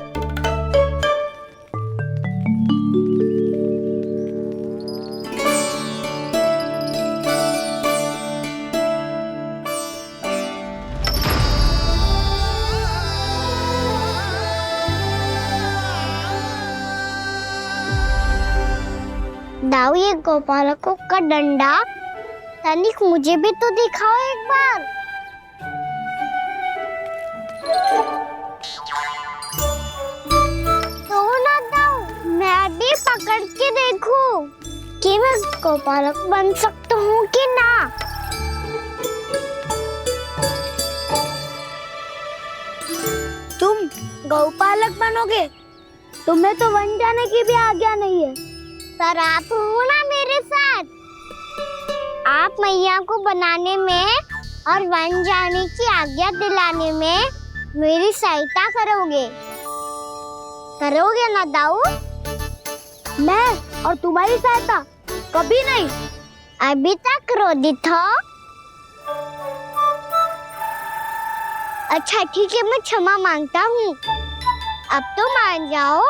दाऊ ये गोपालकों का डंडा तनिक मुझे भी तो दिखाओ एक बार। तो ना दाऊ, मैं भी पकड़ के देखूं कि मैं गोपालक बन सकता हूँ कि ना। तुम गौपालक बनोगे? तुम्हें तो वन जाने की भी आज्ञा नहीं है। पर आप हो ना मेरे साथ, आप मैया को बनाने में और वन जाने की आज्ञा दिलाने में मेरी सहायता करोगे ना दाऊ? मैं और तुम्हारी सहायता कभी नहीं। अभी तक क्रोधित हो? अच्छा ठीक है, मैं क्षमा मांगता हूँ। अब तो मान जाओ।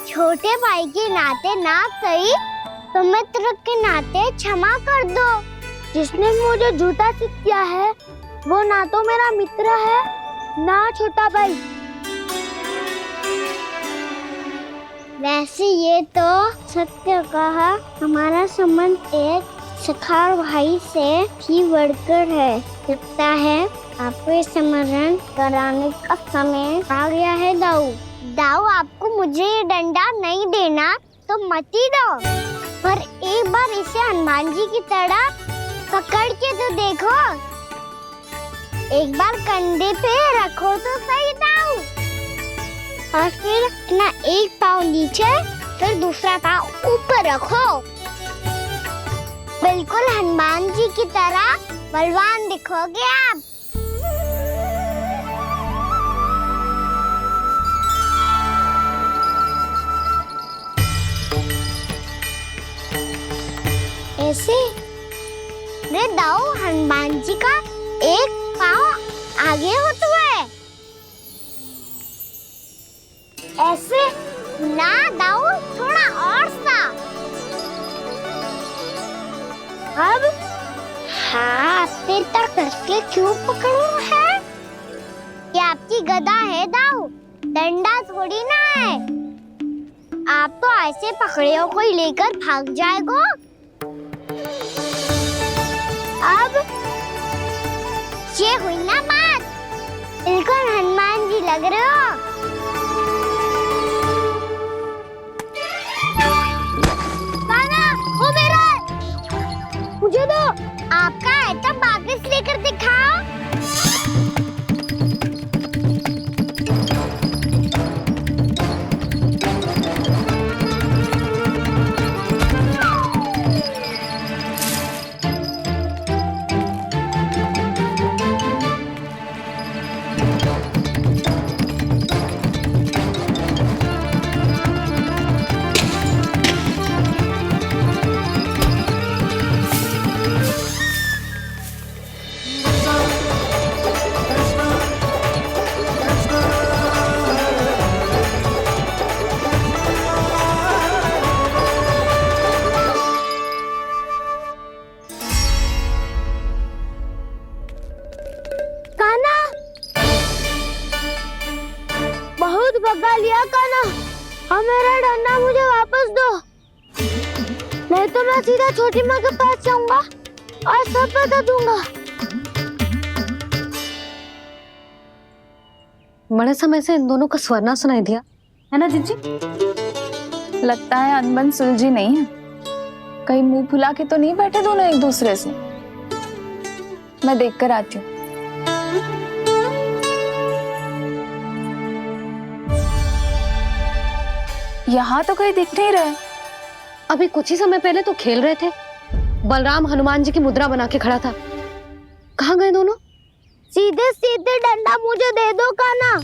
छोटे भाई के नाते ना सही तो मित्र के नाते क्षमा कर दो। जिसने मुझे झूठा सिद्ध किया है वो ना तो मेरा मित्र है ना छोटा भाई। वैसे ये तो सत्य कहा, हमारा संबंध एक सखा भाई से भी बढ़कर है। लगता है आपको स्मरण कराने का समय आ गया है दाऊ। दाऊ आपको मुझे ये डंडा नहीं देना तो मत ही दो, पर एक बार इसे हनुमान जी की तरह पकड़ के तो देखो। एक बार कंधे पे रखो तो सही दाऊ, और फिर अपना एक पाँव नीचे फिर दूसरा पाँव ऊपर रखो। बिल्कुल हनुमान जी की तरह बलवान दिखोगे आप। ऐसे? रे दाऊ, हनुमान जी का एक पाँव आगे होता है। ऐसे ना दाऊ, थोड़ा और सा। अब हाथ पे तक करके क्यों पकड़ू है? ये आपकी गदा है दाऊ, डंडा थोड़ी ना है। आप तो ऐसे पकड़े हो कोई लेकर भाग जाएगा। अब ये हुई ना बात, बिल्कुल हनुमान जी लग रहे हो। कान्हा, वो मेरा है। मुझे दो। आपका है तो वापस लेकर दिखाओ। भगा लिया कान्हा, अब मेरा डंडा मुझे वापस दो, नहीं तो मैं सीधा छोटी माँ के पास जाऊंगा और सब बता दूंगा। बड़े समय से इन दोनों का स्वर ना सुनाई दिया, है ना जीजी? लगता है अनबन सुलझी नहीं है। कहीं मुंह फुला के तो नहीं बैठे दोनों एक दूसरे से। मैं देख कर आती हूँ। यहाँ तो कहीं दिख नहीं रहे। अभी कुछ ही समय पहले तो खेल रहे थे। बलराम हनुमान जी की मुद्रा बना के खड़ा था। कहाँ गए दोनों? सीधे सीधे डंडा मुझे दे दो कान्हा,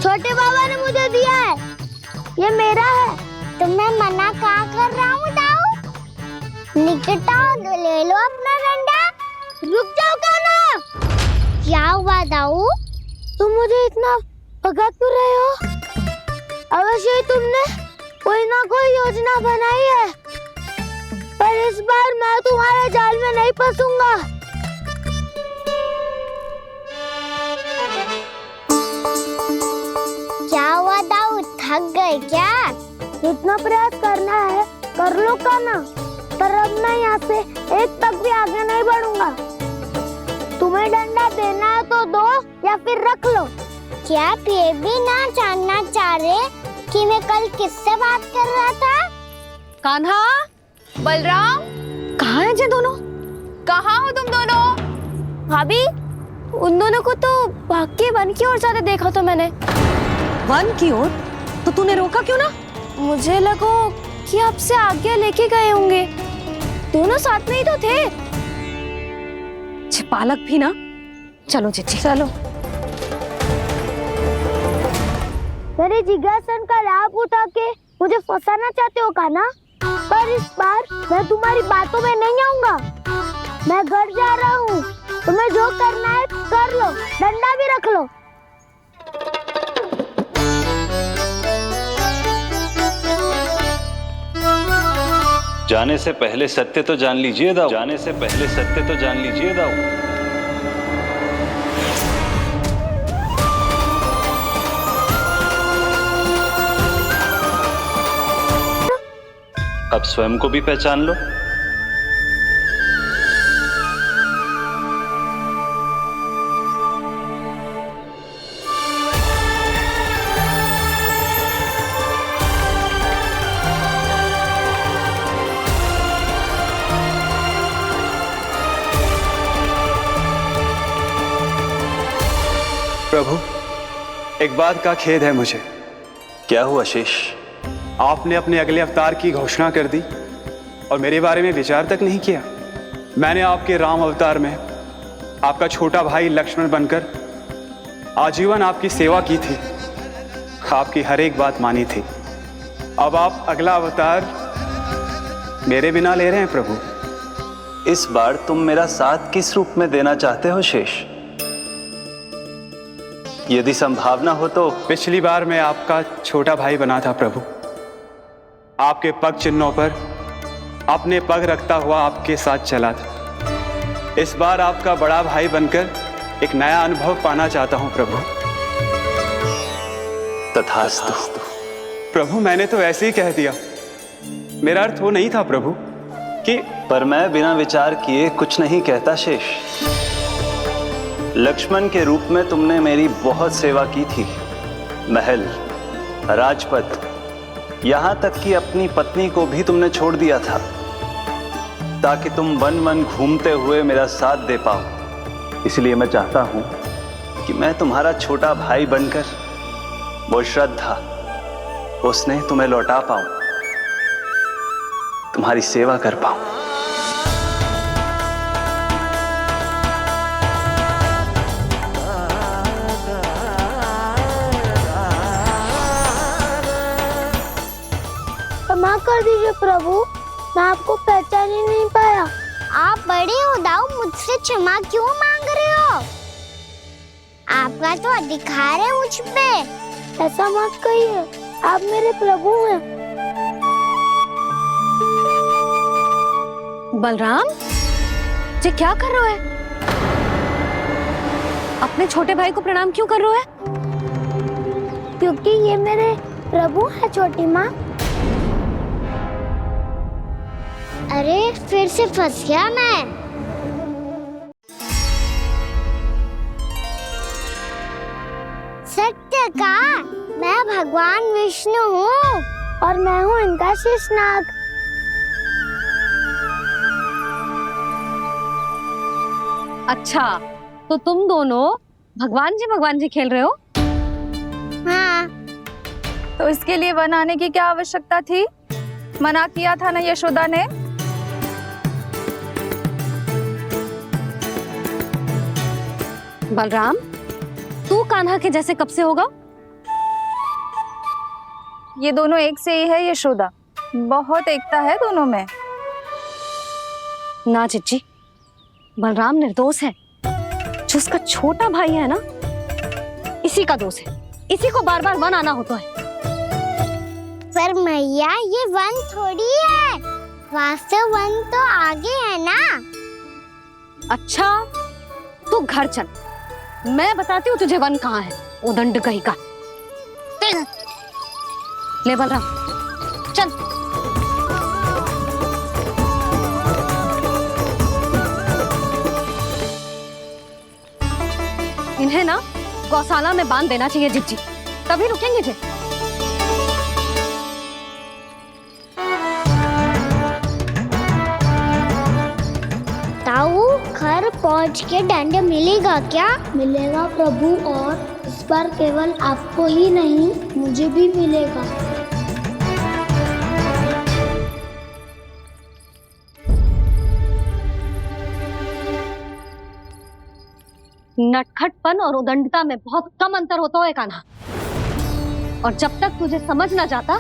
छोटे बाबा ने मुझे दिया है, ये मेरा है। तो मैं मना कहाँ कर रहा हूँ दाऊ? निकट आओ, ले लो अपना डंडा। रुक जाओ कान्हा। क्या हुआ दाऊ, तुम मुझे इतना भगा क्यों रहे हो? अवश्य ही तुमने कोई ना कोई योजना बनाई है, पर इस बार मैं तुम्हारे जाल में नहीं फंसूंगा। क्या हुआ दाऊ, थक गए क्या? जितना प्रयास करना है कर लो कान्हा, पर अब मैं यहाँ से एक तक भी आगे नहीं बढ़ूंगा। तुम्हें डंडा देना है तो दो या फिर रख लो। क्या आप ये भी ना जानना चाह रहे कि मैं कल किससे बात कर रहा था? कान्हा, बलराम, कहाँ हैं ये दोनों? कहाँ हो तुम दोनों? भाभी, उन दोनों को तो भाग के वन की ओर जाते देखा तो मैंने। वन की ओर? तो तूने रोका क्यों ना? मुझे लगा कि आपसे आज्ञा लेके गए होंगे, दोनों साथ में ही तो थे। पालक भी ना। चलो जीजी चलो। मेरे जिज्ञासन का लाभ उठा के मुझे फंसाना चाहते हो कान्हा, पर इस बार मैं तुम्हारी बातों में नहीं आऊंगा। मैं घर जा रहा हूँ, तुम्हें जो करना है कर लो, डंडा भी रख लो। जाने से पहले सत्य तो जान लीजिए दाऊ। जाने से पहले सत्य तो जान लीजिए दाऊ। अब स्वयं को भी पहचान लो। प्रभु, एक बात का खेद है मुझे। क्या हुआ शेष? आपने अपने अगले अवतार की घोषणा कर दी और मेरे बारे में विचार तक नहीं किया। मैंने आपके राम अवतार में आपका छोटा भाई लक्ष्मण बनकर आजीवन आपकी सेवा की थी, आपकी हर एक बात मानी थी। अब आप अगला अवतार मेरे बिना ले रहे हैं प्रभु। इस बार तुम मेरा साथ किस रूप में देना चाहते हो शेष? यदि संभावना हो तो। पिछली बार मैं आपका छोटा भाई बना था प्रभु, आपके पग चिन्हों पर अपने पग रखता हुआ आपके साथ चला था। इस बार आपका बड़ा भाई बनकर एक नया अनुभव पाना चाहता हूं प्रभु। तथास्तु। प्रभु मैंने तो ऐसे ही कह दिया, मेरा अर्थ वो नहीं था प्रभु कि। पर मैं बिना विचार किए कुछ नहीं कहता शेष। लक्ष्मण के रूप में तुमने मेरी बहुत सेवा की थी। महल, राजपथ, यहां तक कि अपनी पत्नी को भी तुमने छोड़ दिया था ताकि तुम वन वन घूमते हुए मेरा साथ दे पाओ। इसलिए मैं चाहता हूं कि मैं तुम्हारा छोटा भाई बनकर वो श्रद्धा, वो स्नेह तुम्हें लौटा पाऊं, तुम्हारी सेवा कर पाऊं। क्षमा कर दीजिए प्रभु, मैं आपको पहचान ही नहीं पाया। आप बड़े हो दाऊ, मुझसे क्षमा क्यों मांग रहे हो? आपका तो अधिकार है मुझ पे। ऐसा मत कहिए, आप मेरे प्रभु हैं। बलराम जी क्या कर रहे हो? अपने छोटे भाई को प्रणाम क्यों कर रहे हो? क्योंकि ये मेरे प्रभु है छोटी माँ। अरे फिर से फंस गया मैं। सत्य का, मैं भगवान विष्णु हूँ और मैं हूँ इनका शेषनाग। अच्छा, तो तुम दोनों भगवान जी खेल रहे हो? हाँ। तो इसके लिए वन आने की क्या आवश्यकता थी? मना किया था ना यशोदा ने। बलराम, तू कान्हा के जैसे कब से होगा? ये दोनों एक से ही है यशोदा, बहुत एकता है दोनों में। ना चिच्ची, बलराम निर्दोष है। जो उसका छोटा भाई है ना, इसी का दोष है। इसी को बार बार वन आना होता है। पर मैया ये वन थोड़ी है, वास्तव वन तो आगे है ना। अच्छा, तू घर चल, मैं बताती हूँ तुझे वन कहाँ है। उदंड कहीं का। ले बलराम चल। इन्हें ना गौशाला में बांध देना चाहिए जिज्जी, तभी रुकेंगे जी। ताऊ, घर पहुंच के दंड मिलेगा क्या? मिलेगा प्रभु, और इस बार केवल आपको ही नहीं मुझे भी मिलेगा। नटखटपन और उदंडता में बहुत कम अंतर होता है कान्हा, और जब तक तुझे समझ ना जाता,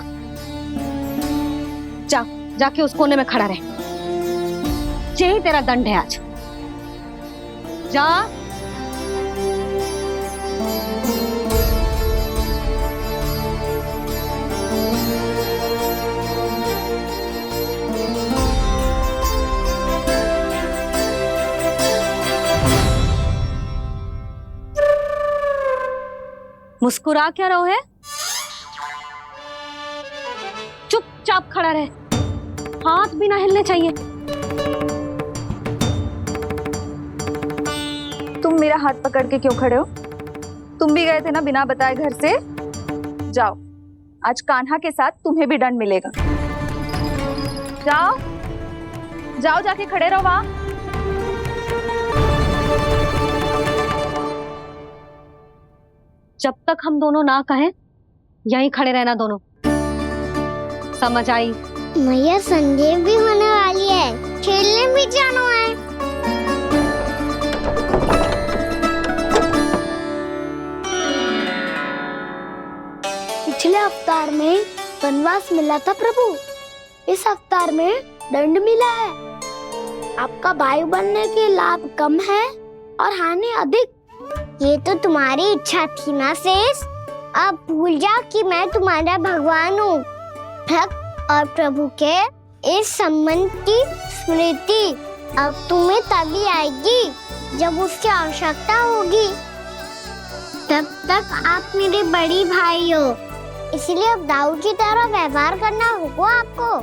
जाके उस कोने में खड़ा रहे। यही तेरा दंड है आज। जा। मुस्कुरा क्या रहो है? चुपचाप खड़ा रहे, हाथ भी ना हिलने चाहिए। तुम मेरा हाथ पकड़ के क्यों खड़े हो? तुम भी गए थे ना बिना बताए घर से। जाओ, आज कान्हा के साथ तुम्हें भी दंड मिलेगा। जाओ जाओ, जाके खड़े रहो वहां। जब तक हम दोनों ना कहें, यहीं खड़े रहना दोनों। समझ आई? मैया संध्या भी होने वाली है, खेलने भी जाना है। पिछले अवतार में वनवास मिला था प्रभु, इस अवतार में दंड मिला है। आपका भाई बनने के लाभ कम है और हानि अधिक। ये तो तुम्हारी इच्छा थी ना शेष। अब भूल जाओ कि मैं तुम्हारा भगवान हूँ। भक्त और प्रभु के इस संबंध की स्मृति अब तुम्हें तभी आएगी जब उसकी आवश्यकता होगी। तब तक आप मेरे बड़ी भाई हो, इसलिए अब दाऊ की तरह व्यवहार करना होगा आपको।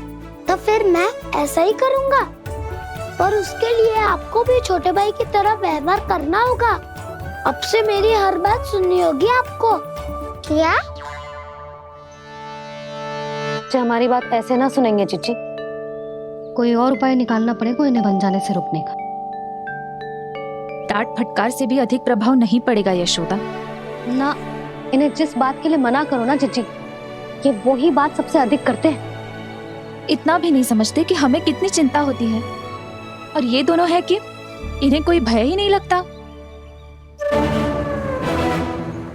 तो फिर मैं ऐसा ही करूँगा, पर उसके लिए आपको भी छोटे भाई की तरह व्यवहार करना होगा। अब से मेरी हर बात सुननी होगी आपको। क्या? हमारी बात ऐसे ना सुनेंगे चिची। कोई और उपाय निकालना पड़ेगा इन्हें बन जाने से रुकने का। डांट फटकार से भी अधिक प्रभाव नहीं पड़ेगा यशोदा। ना, इन्हें जिस बात के लिए मना करो ना चिची, ये वही बात सबसे अधिक करते हैं। इतना भी नहीं समझते कि हमें कितनी चिंता होती है, और ये दोनों है कि इन्हें कोई भय ही नहीं लगता।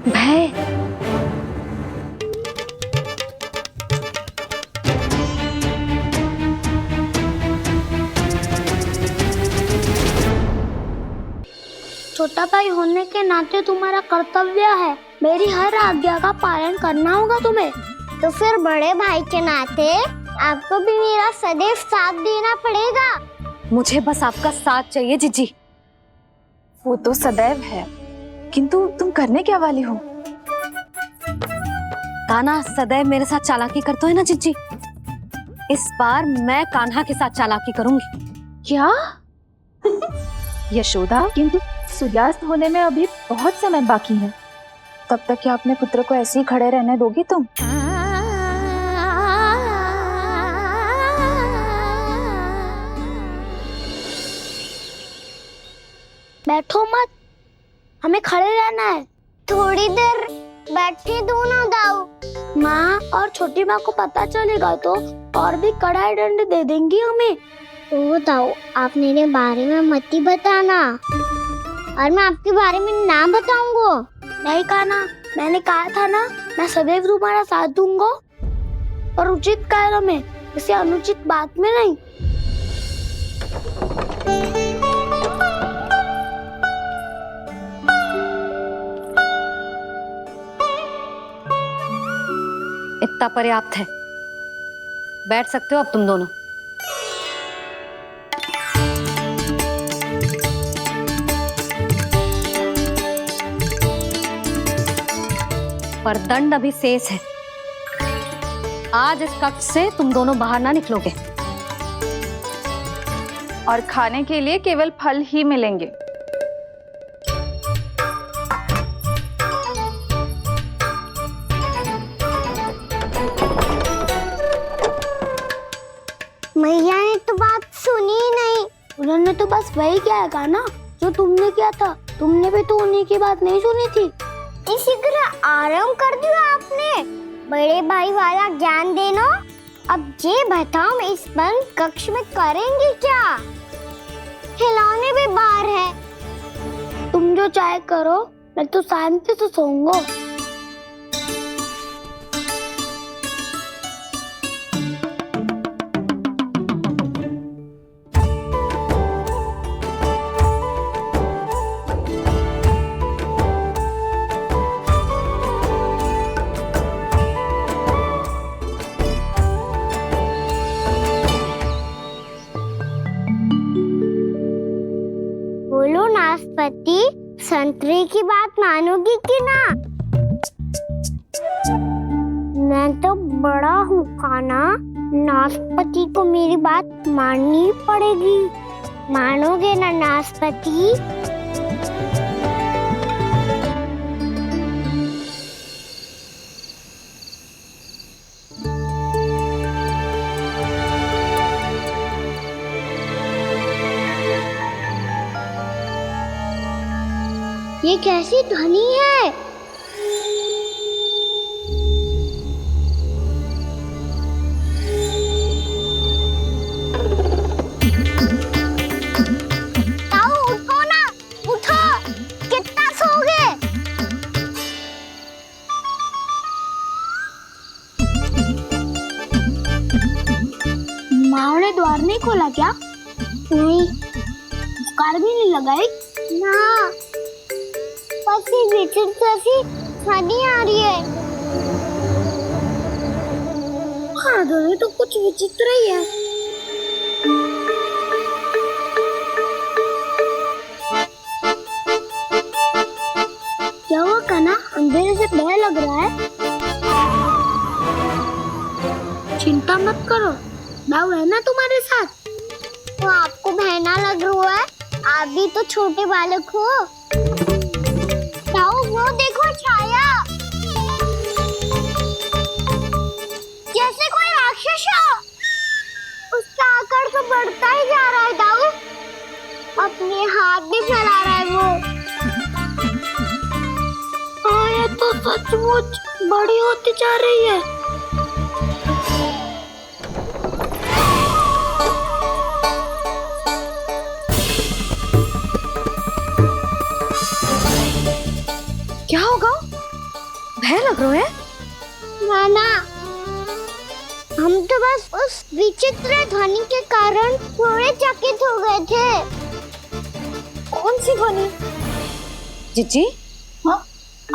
भय? छोटा भाई होने के नाते तुम्हारा कर्तव्य है, मेरी हर आज्ञा का पालन करना होगा तुम्हें। तो फिर बड़े भाई के नाते आपको भी मेरा सदैव साथ देना पड़ेगा। मुझे बस आपका साथ चाहिए जीजी। वो तो सदैव है, किंतु तुम करने क्या वाली हो? कान्हा सदैव मेरे साथ चालाकी करता है ना जीजी। इस बार मैं कान्हा के साथ चालाकी करूंगी। क्या? यशोदा, किंतु सूर्यास्त होने में अभी बहुत समय बाकी है। तब तक क्या अपने पुत्र को ऐसे ही खड़े रहने दोगी तुम? बैठो मत, हमें खड़े रहना है। थोड़ी देर बैठे दो ना दाऊ। माँ और छोटी माँ को पता चलेगा तो और भी कड़ा दंड दे देंगी हमें। ओ दाऊ, आप मेरे बारे में मत ही बताना, और मैं आपके बारे में ना बताऊंगा। नहीं कान्हा, मैंने कहा था ना, मैं सदैव तुम्हारा साथ दूंगा, और उचित कार्य में, इसे अनुचित बात में नहीं। इतना पर्याप्त है, बैठ सकते हो अब तुम दोनों। पर दंड अभी शेष है। आज इस कक्ष से तुम दोनों बाहर ना निकलोगे, और खाने के लिए केवल फल ही मिलेंगे। मैया ने तो बात सुनी ही नहीं। उन्होंने तो बस वही किया ना जो तुमने किया था। तुमने भी तो उन्हीं की बात नहीं सुनी थी। इसी तरह आराम कर दिया आपने। बड़े भाई वाला ज्ञान देना। अब ये बताओ, इस बंद कक्ष में करेंगे क्या? खिलौने भी बाहर है। तुम जो चाहे करो, मैं तो शांति से सोऊंगा। बोलो नाशपाती, संतरे की बात मानोगी कि ना? मैं तो बड़ा हूँ कान्हा, नाशपाती को मेरी बात माननी ही पड़ेगी। मानोगे ना नाशपाती? ये कैसी ध्वनि है? ताऊ उठो ना, उठो। कितना सोओगे? माँ ने द्वार नहीं खोला क्या? नहीं। कार भी नहीं लगाई ना। बस ये विचित्र सी ध्वनि आ रही है। हाँ ध्वनि तो कुछ विचित्र ही है। क्या हुआ कान्हा? अंधेरे से भय लग रहा है। चिंता मत करो, दाऊ है ना तुम्हारे साथ। तो आपको भय ना लग रहा है? आप भी तो छोटे बालक हो। दाऊ वो देखो छाया, जैसे कोई राक्षस हो। उसका आकार तो बढ़ता ही जा रहा है दाऊ। अपने हाथ भी फैला रहा है वो। ये तो सचमुच बड़ी होती जा रही है। क्या होगा? भय लग रहा है? नाना, हम तो बस उस विचित्र ध्वनि के कारण थोड़े चकित हो गए थे। कौन सी ध्वनि? जीजी, हाँ,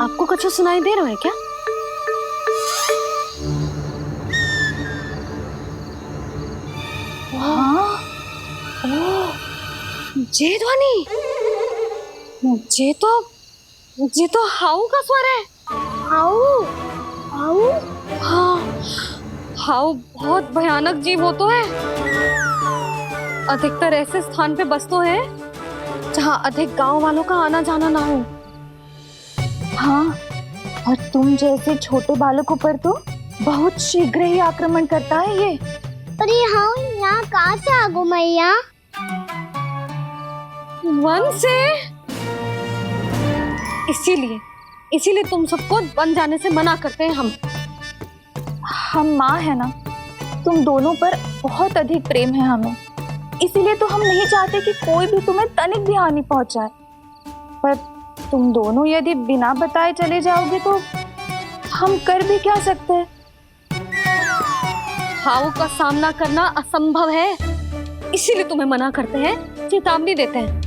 आपको कुछ सुनाई दे रहा है क्या? हाँ, ये ध्वनि, ये तो हाउ का स्वर है। हाउ? हाउ? हाँ, हाउ बहुत भयानक जीव हो तो है। अधिकतर ऐसे स्थान पे बसते हैं जहाँ अधिक गांव वालों का आना जाना ना हो। हाँ, और तुम जैसे छोटे बालकों पर तो बहुत शीघ्र ही आक्रमण करता है ये। पर ये हाउ यहाँ कहाँ से आ गो मैया? वन से। इसीलिए तुम सबको वन जाने से मना करते हैं हम माँ है ना, तुम दोनों पर बहुत अधिक प्रेम है हमें, इसीलिए तो हम नहीं चाहते कि कोई भी तुम्हें तनिक भी हानि पहुंचाए। पर तुम दोनों यदि बिना बताए चले जाओगे तो हम कर भी क्या सकते हैं? हाउ का सामना करना असंभव है, इसीलिए तुम्हें मना करते हैं, चेतावनी देते हैं।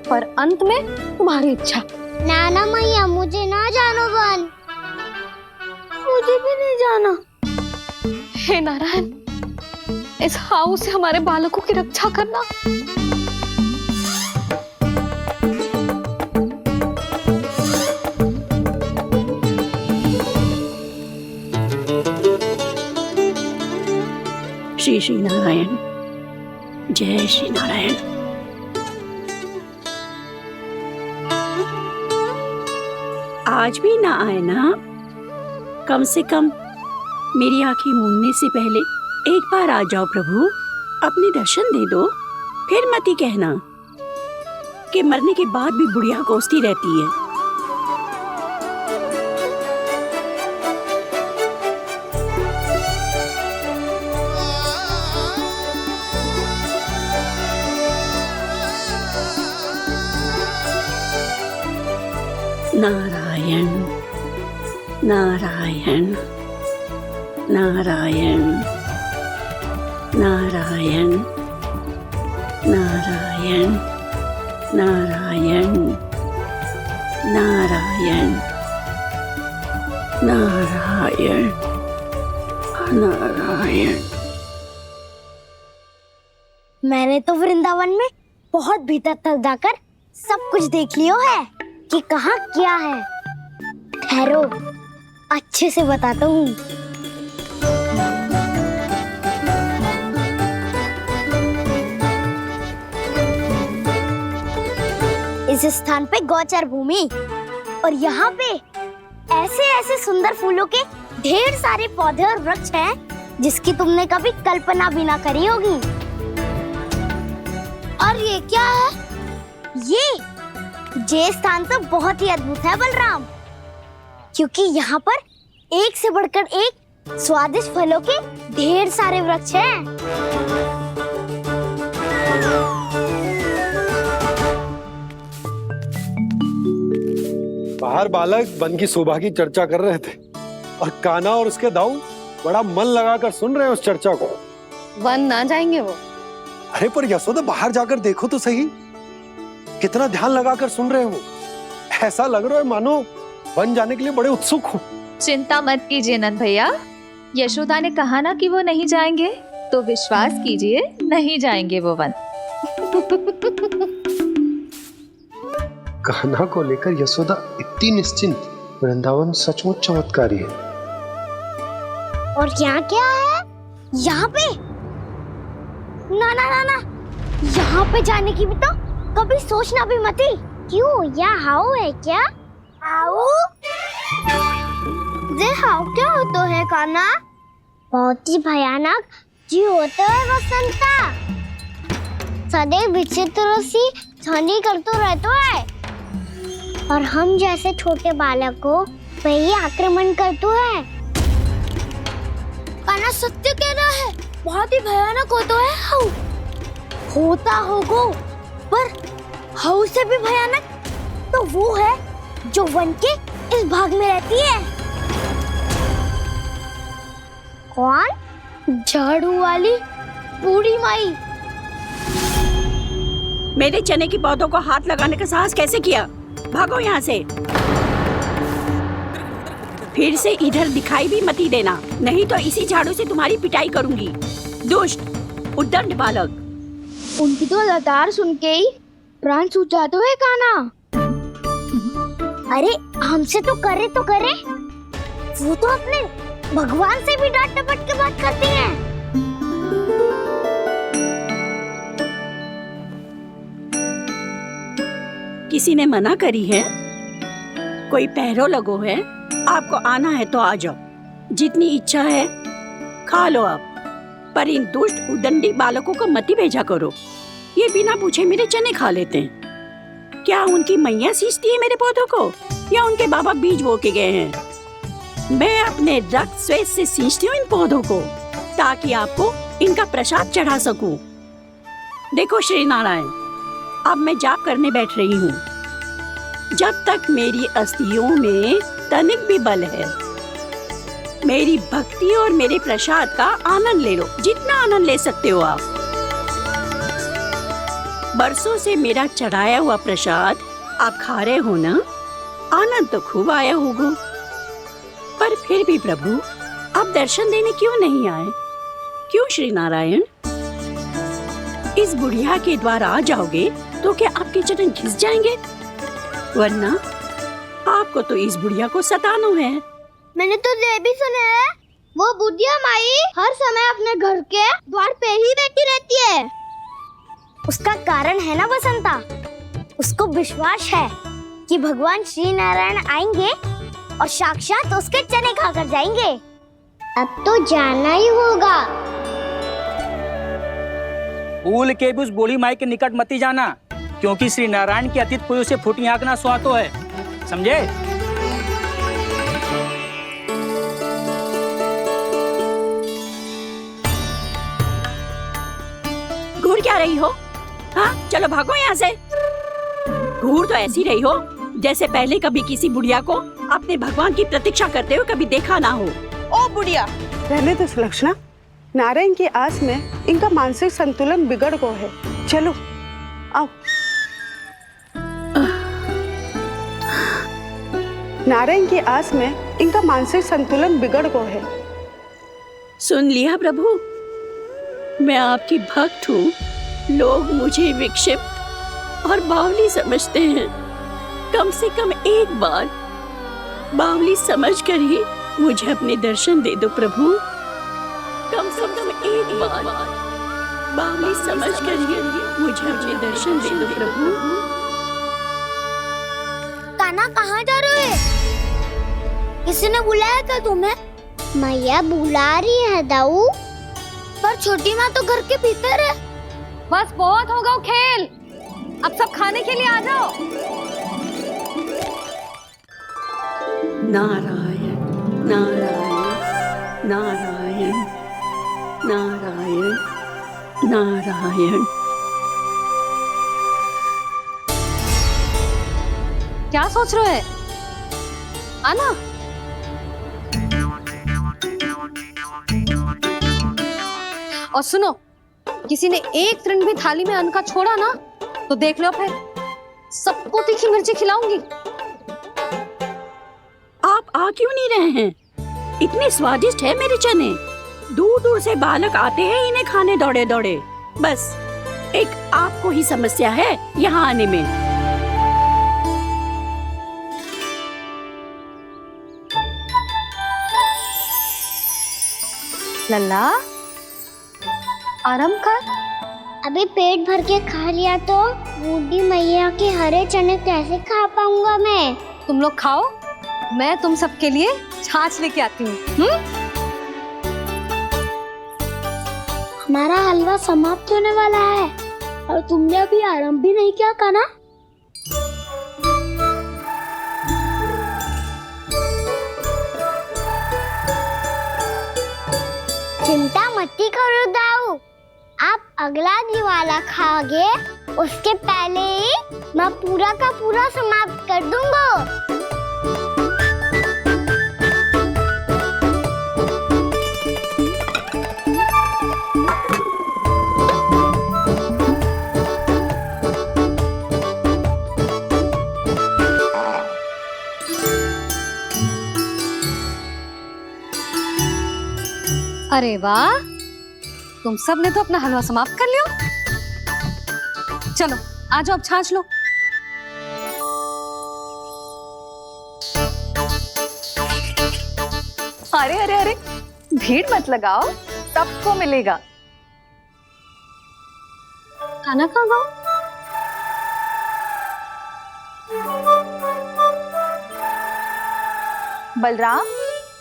पर अंत में तुम्हारी इच्छा। नाना मैया, मुझे ना जानो वन। मुझे भी नहीं जाना। हे नारायण, इस हाउ से हमारे बालकों की रक्षा करना। श्री श्री नारायण, जय श्री नारायण। आज भी ना आए ना? कम से कम मेरी आंखें मूंदने से पहले एक बार आ जाओ प्रभु, अपने दर्शन दे दो। फिर मत ही कहना कि मरने के बाद भी बुढ़िया कोसती रहती है। नारायण नारायण नारायण नारायण नारायण नारायण नारायण नारायण नारायण। मैंने तो वृंदावन में बहुत भीतर तक जाकर सब कुछ देख लियो है कि कहाँ क्या है। ठहरो, अच्छे से बताता हूँ। इस स्थान पे गौचर भूमि और यहाँ पे ऐसे ऐसे सुंदर फूलों के ढेर सारे पौधे और वृक्ष हैं जिसकी तुमने कभी कल्पना भी ना करी होगी। और ये क्या है? ये स्थान तो बहुत ही अद्भुत है बलराम, क्योंकि यहाँ पर एक से बढ़कर एक स्वादिष्ट फलों के ढेर सारे वृक्ष हैं। बाहर बालक वन की शोभा की चर्चा कर रहे थे और कान्हा और उसके दाऊ बड़ा मन लगाकर सुन रहे हैं उस चर्चा को। वन ना जाएंगे वो। अरे पर यशोदा बाहर जाकर देखो तो सही, कितना ध्यान लगाकर सुन रहे हो। ऐसा लग रहा है मानो वन जाने के लिए बड़े उत्सुक हो। चिंता मत कीजिए नंद भैया, यशोदा ने कहा ना कि वो नहीं जाएंगे, तो विश्वास कीजिए नहीं जाएंगे वो वन। कान्हा को लेकर यशोदा इतनी निश्चिंत, वृंदावन सचमुच चमत्कारी है। और यहाँ क्या है? यहाँ पे? ना ना ना ना, यहाँ पे जाने की भी तो कभी सोचना भी मत ही। क्यों, यहाँ हाउ है क्या? हाउ? ये हाउ क्या होता है कान्हा? बहुत ही भयानक जी होता है वसंता। सदैव विचित्र सी ध्वनि करते रहता है और हम जैसे छोटे बालक को वही आक्रमण करते हैं। कान्हा सत्य कह रहा है, बहुत ही भयानक होता है हाउ। होता होगा, पर हाउ से भी भयानक तो वो है जो वन के इस भाग में रहती है। कौन? झाड़ू वाली बूढ़ी माई। मेरे चने की पौधों को हाथ लगाने का साहस कैसे किया? भागो यहाँ से। फिर से इधर दिखाई भी मत ही देना, नहीं तो इसी झाड़ू से तुम्हारी पिटाई करूंगी। दुष्ट, उद्दंड बालक। उनकी तो लतार सुन के ही प्राण छूट जाते हुए कान्हा। अरे हमसे तो करे, वो तो अपने भगवान से भी डांट डपट के बात करती हैं। किसी ने मना करी है? कोई पहरो लगो है? आपको आना है तो आ जाओ, जितनी इच्छा है खा लो आप, पर इन दुष्ट उदंडी बालकों को मत ही भेजा करो। ये बिना पूछे मेरे चने खा लेते हैं। क्या उनकी मैया सींचती है मेरे पौधों को, या उनके बाबा बीज बो के गए हैं? मैं अपने रक्त स्वेद से सींचती हूँ इन पौधों को, ताकि आपको इनका प्रसाद चढ़ा सकूं। देखो श्री नारायण, अब मैं जाप करने बैठ रही हूँ। जब तक मेरी अस्थियों में तनिक भी बल है, मेरी भक्ति और मेरे प्रसाद का आनंद ले लो, जितना आनंद ले सकते हो आप। बरसों से मेरा चढ़ाया हुआ प्रसाद आप खा रहे हो ना, आनंद तो खूब आया होगा। पर फिर भी प्रभु, आप दर्शन देने क्यों नहीं आए? क्यों श्री नारायण? इस बुढ़िया के द्वार आ जाओगे तो क्या आपके चरण घिस जाएंगे? वरना आपको तो इस बुढ़िया को सताना है। मैंने तो ये भी सुना है, वो बुढ़िया माई हर समय अपने घर के द्वार पे ही बैठी रहती है। उसका कारण है ना बसंता, उसको विश्वास है कि भगवान श्री नारायण आएंगे और साक्षात उसके चने खाकर जाएंगे। अब तो जाना ही होगा। भूल के भी उस बूढ़ी माई के निकट मत ही जाना, क्योंकि श्री नारायण की अतीत कोई उसे फूटी आंकना स्वातो है, समझे? घूर क्या रही हो? हाँ, चलो भागो यहाँ से। घूर तो ऐसी रही हो जैसे पहले कभी किसी बुढ़िया को अपने भगवान की प्रतीक्षा करते हुए कभी देखा ना हो। ओ बुढ़िया, रहने तो सुलक्षणा, नारायण की आस में इनका मानसिक संतुलन बिगड़ गया है। चलो आओ। नारायण की आस में इनका मानसिक संतुलन बिगड़ गया है। सुन लिया प्रभु, मैं आपकी भक्त हूँ। लोग मुझे विक्षिप्त और बावली समझते हैं। कम से कम एक बार बावली समझकर ही मुझे अपने दर्शन दे दो प्रभु। कम से कम एक बार बावली समझकर ही मुझे अपने दर्शन दे दो प्रभु। कान्हा कहाँ जा रहे हो? किसी ने बुलाया था तुम्हें? मैया बुला रही है दाऊ, पर छोटी माँ तो घर के भीतर है। बस बहुत होगा खेल, अब सब खाने के लिए आ जाओ। नारायण नारायण नारायण नारायण नारायण। क्या सोच रहे हैं? आना। और सुनो, किसी ने एक तृण भी थाली में अन्न का छोड़ा ना तो देख लो फिर सबको तीखी मिर्ची खिलाऊंगी। आप आ क्यों नहीं रहे हैं? इतने स्वादिष्ट है मेरे चने। दूर दूर से बालक आते हैं इन्हें खाने दौड़े दौड़े। बस एक आपको ही समस्या है यहाँ आने में। लल्ला आराम कर। अभी पेट भर के खा लिया तो बूढ़ी मैया के हरे चने कैसे खा पाऊंगा मैं? तुम लोग खाओ, मैं तुम सबके लिए छाछ लेके आती हूँ। हमारा हलवा समाप्त होने वाला है और तुमने अभी आराम भी नहीं किया कान्हा। चिंता मत करो दाऊ, आप अगला दिवाला खाओगे उसके पहले ही मैं पूरा का पूरा समाप्त कर दूंगा। अरे वाह, तुम सब ने तो अपना हलवा समाप्त कर लिया। चलो आ जाओ, अब छाछ लो। अरे अरे अरे, भीड़ मत लगाओ, सबको मिलेगा। खाना खा गो। बलराम,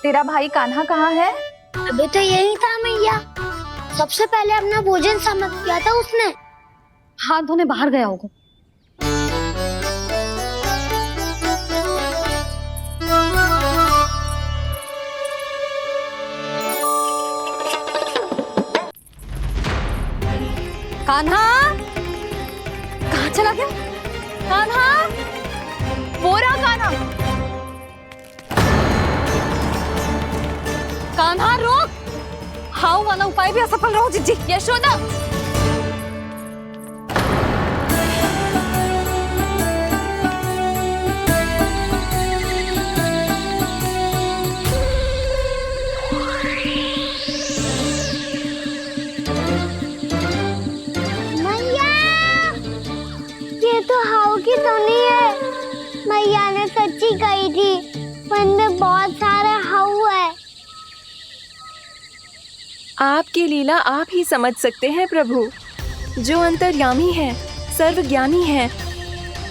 तेरा भाई कान्हा कहाँ है? अभी तो यही था मैया, सबसे पहले अपना भोजन समाप्त किया था उसने। हाथ धोने बाहर गया होगा। कान्हा कहाँ चला गया? कान्हा, वो रहा कान्हा। कान्हा रोक, हाउ वाला उपाय भी असफल रहो जिज्जी। यशोदा, मैया, ये तो हाउ की धुनी है। मैया ने सच्ची कही थी, वन में बहुत सारे हाउ है। आपकी लीला आप ही समझ सकते हैं प्रभु। जो अंतर्यामी है, सर्वज्ञानी है,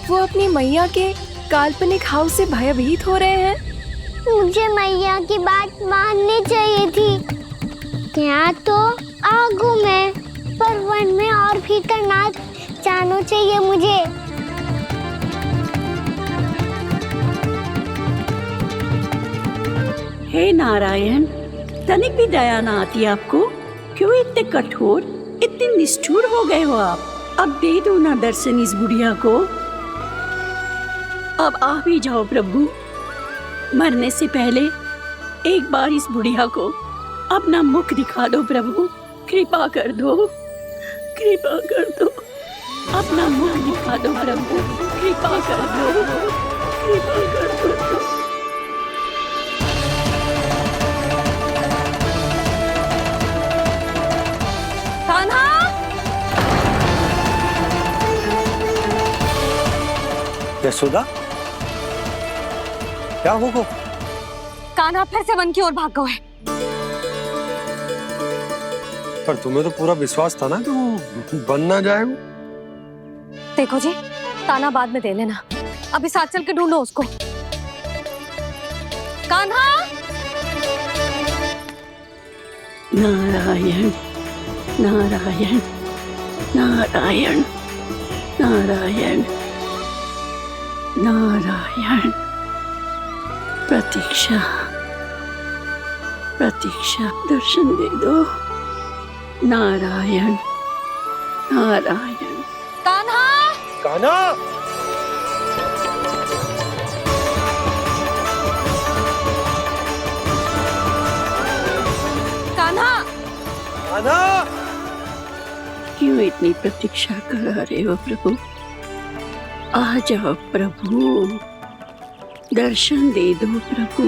वो अपनी मैया के काल्पनिक हाव से भयभीत हो रहे हैं। मुझे मैया की बात माननी चाहिए थी। यहाँ तो आगू में, पर वन में और भीतर ना जाना चाहिए मुझे। हे नारायण, तनिक भी दया ना आती आपको? क्यों इतने कठोर, इतने निष्ठुर हो गए हो आप? अब दे दो ना दर्शन इस बुढ़िया को। अब आ भी जाओ प्रभु, मरने से पहले एक बार इस बुढ़िया को अपना मुख दिखा दो प्रभु। कृपा कर दो, कृपा कर दो, अपना मुख दिखा दो प्रभु। कृपा कर दो, कृपा कर दो। कान्हा, यशोदा, क्या होगा? कान्हा फिर से वन की ओर भाग गए। पर तुम्हें तो पूरा विश्वास था ना कि वो बन ना जाए। वो देखो जी, ताना बाद में दे लेना, अभी साथ चल के ढूंढो उसको। कान्हा, नारायण नारायण नारायण नारायण नारायण। प्रतीक्षा प्रतीक्षा, दर्शन दे दो। नारायण नारायण। कान्हा, कान्हा, कान्हा, कान्हा। क्यों इतनी प्रतीक्षा करा रहे हो प्रभु? आ जाओ प्रभु, दर्शन दे दो प्रभु।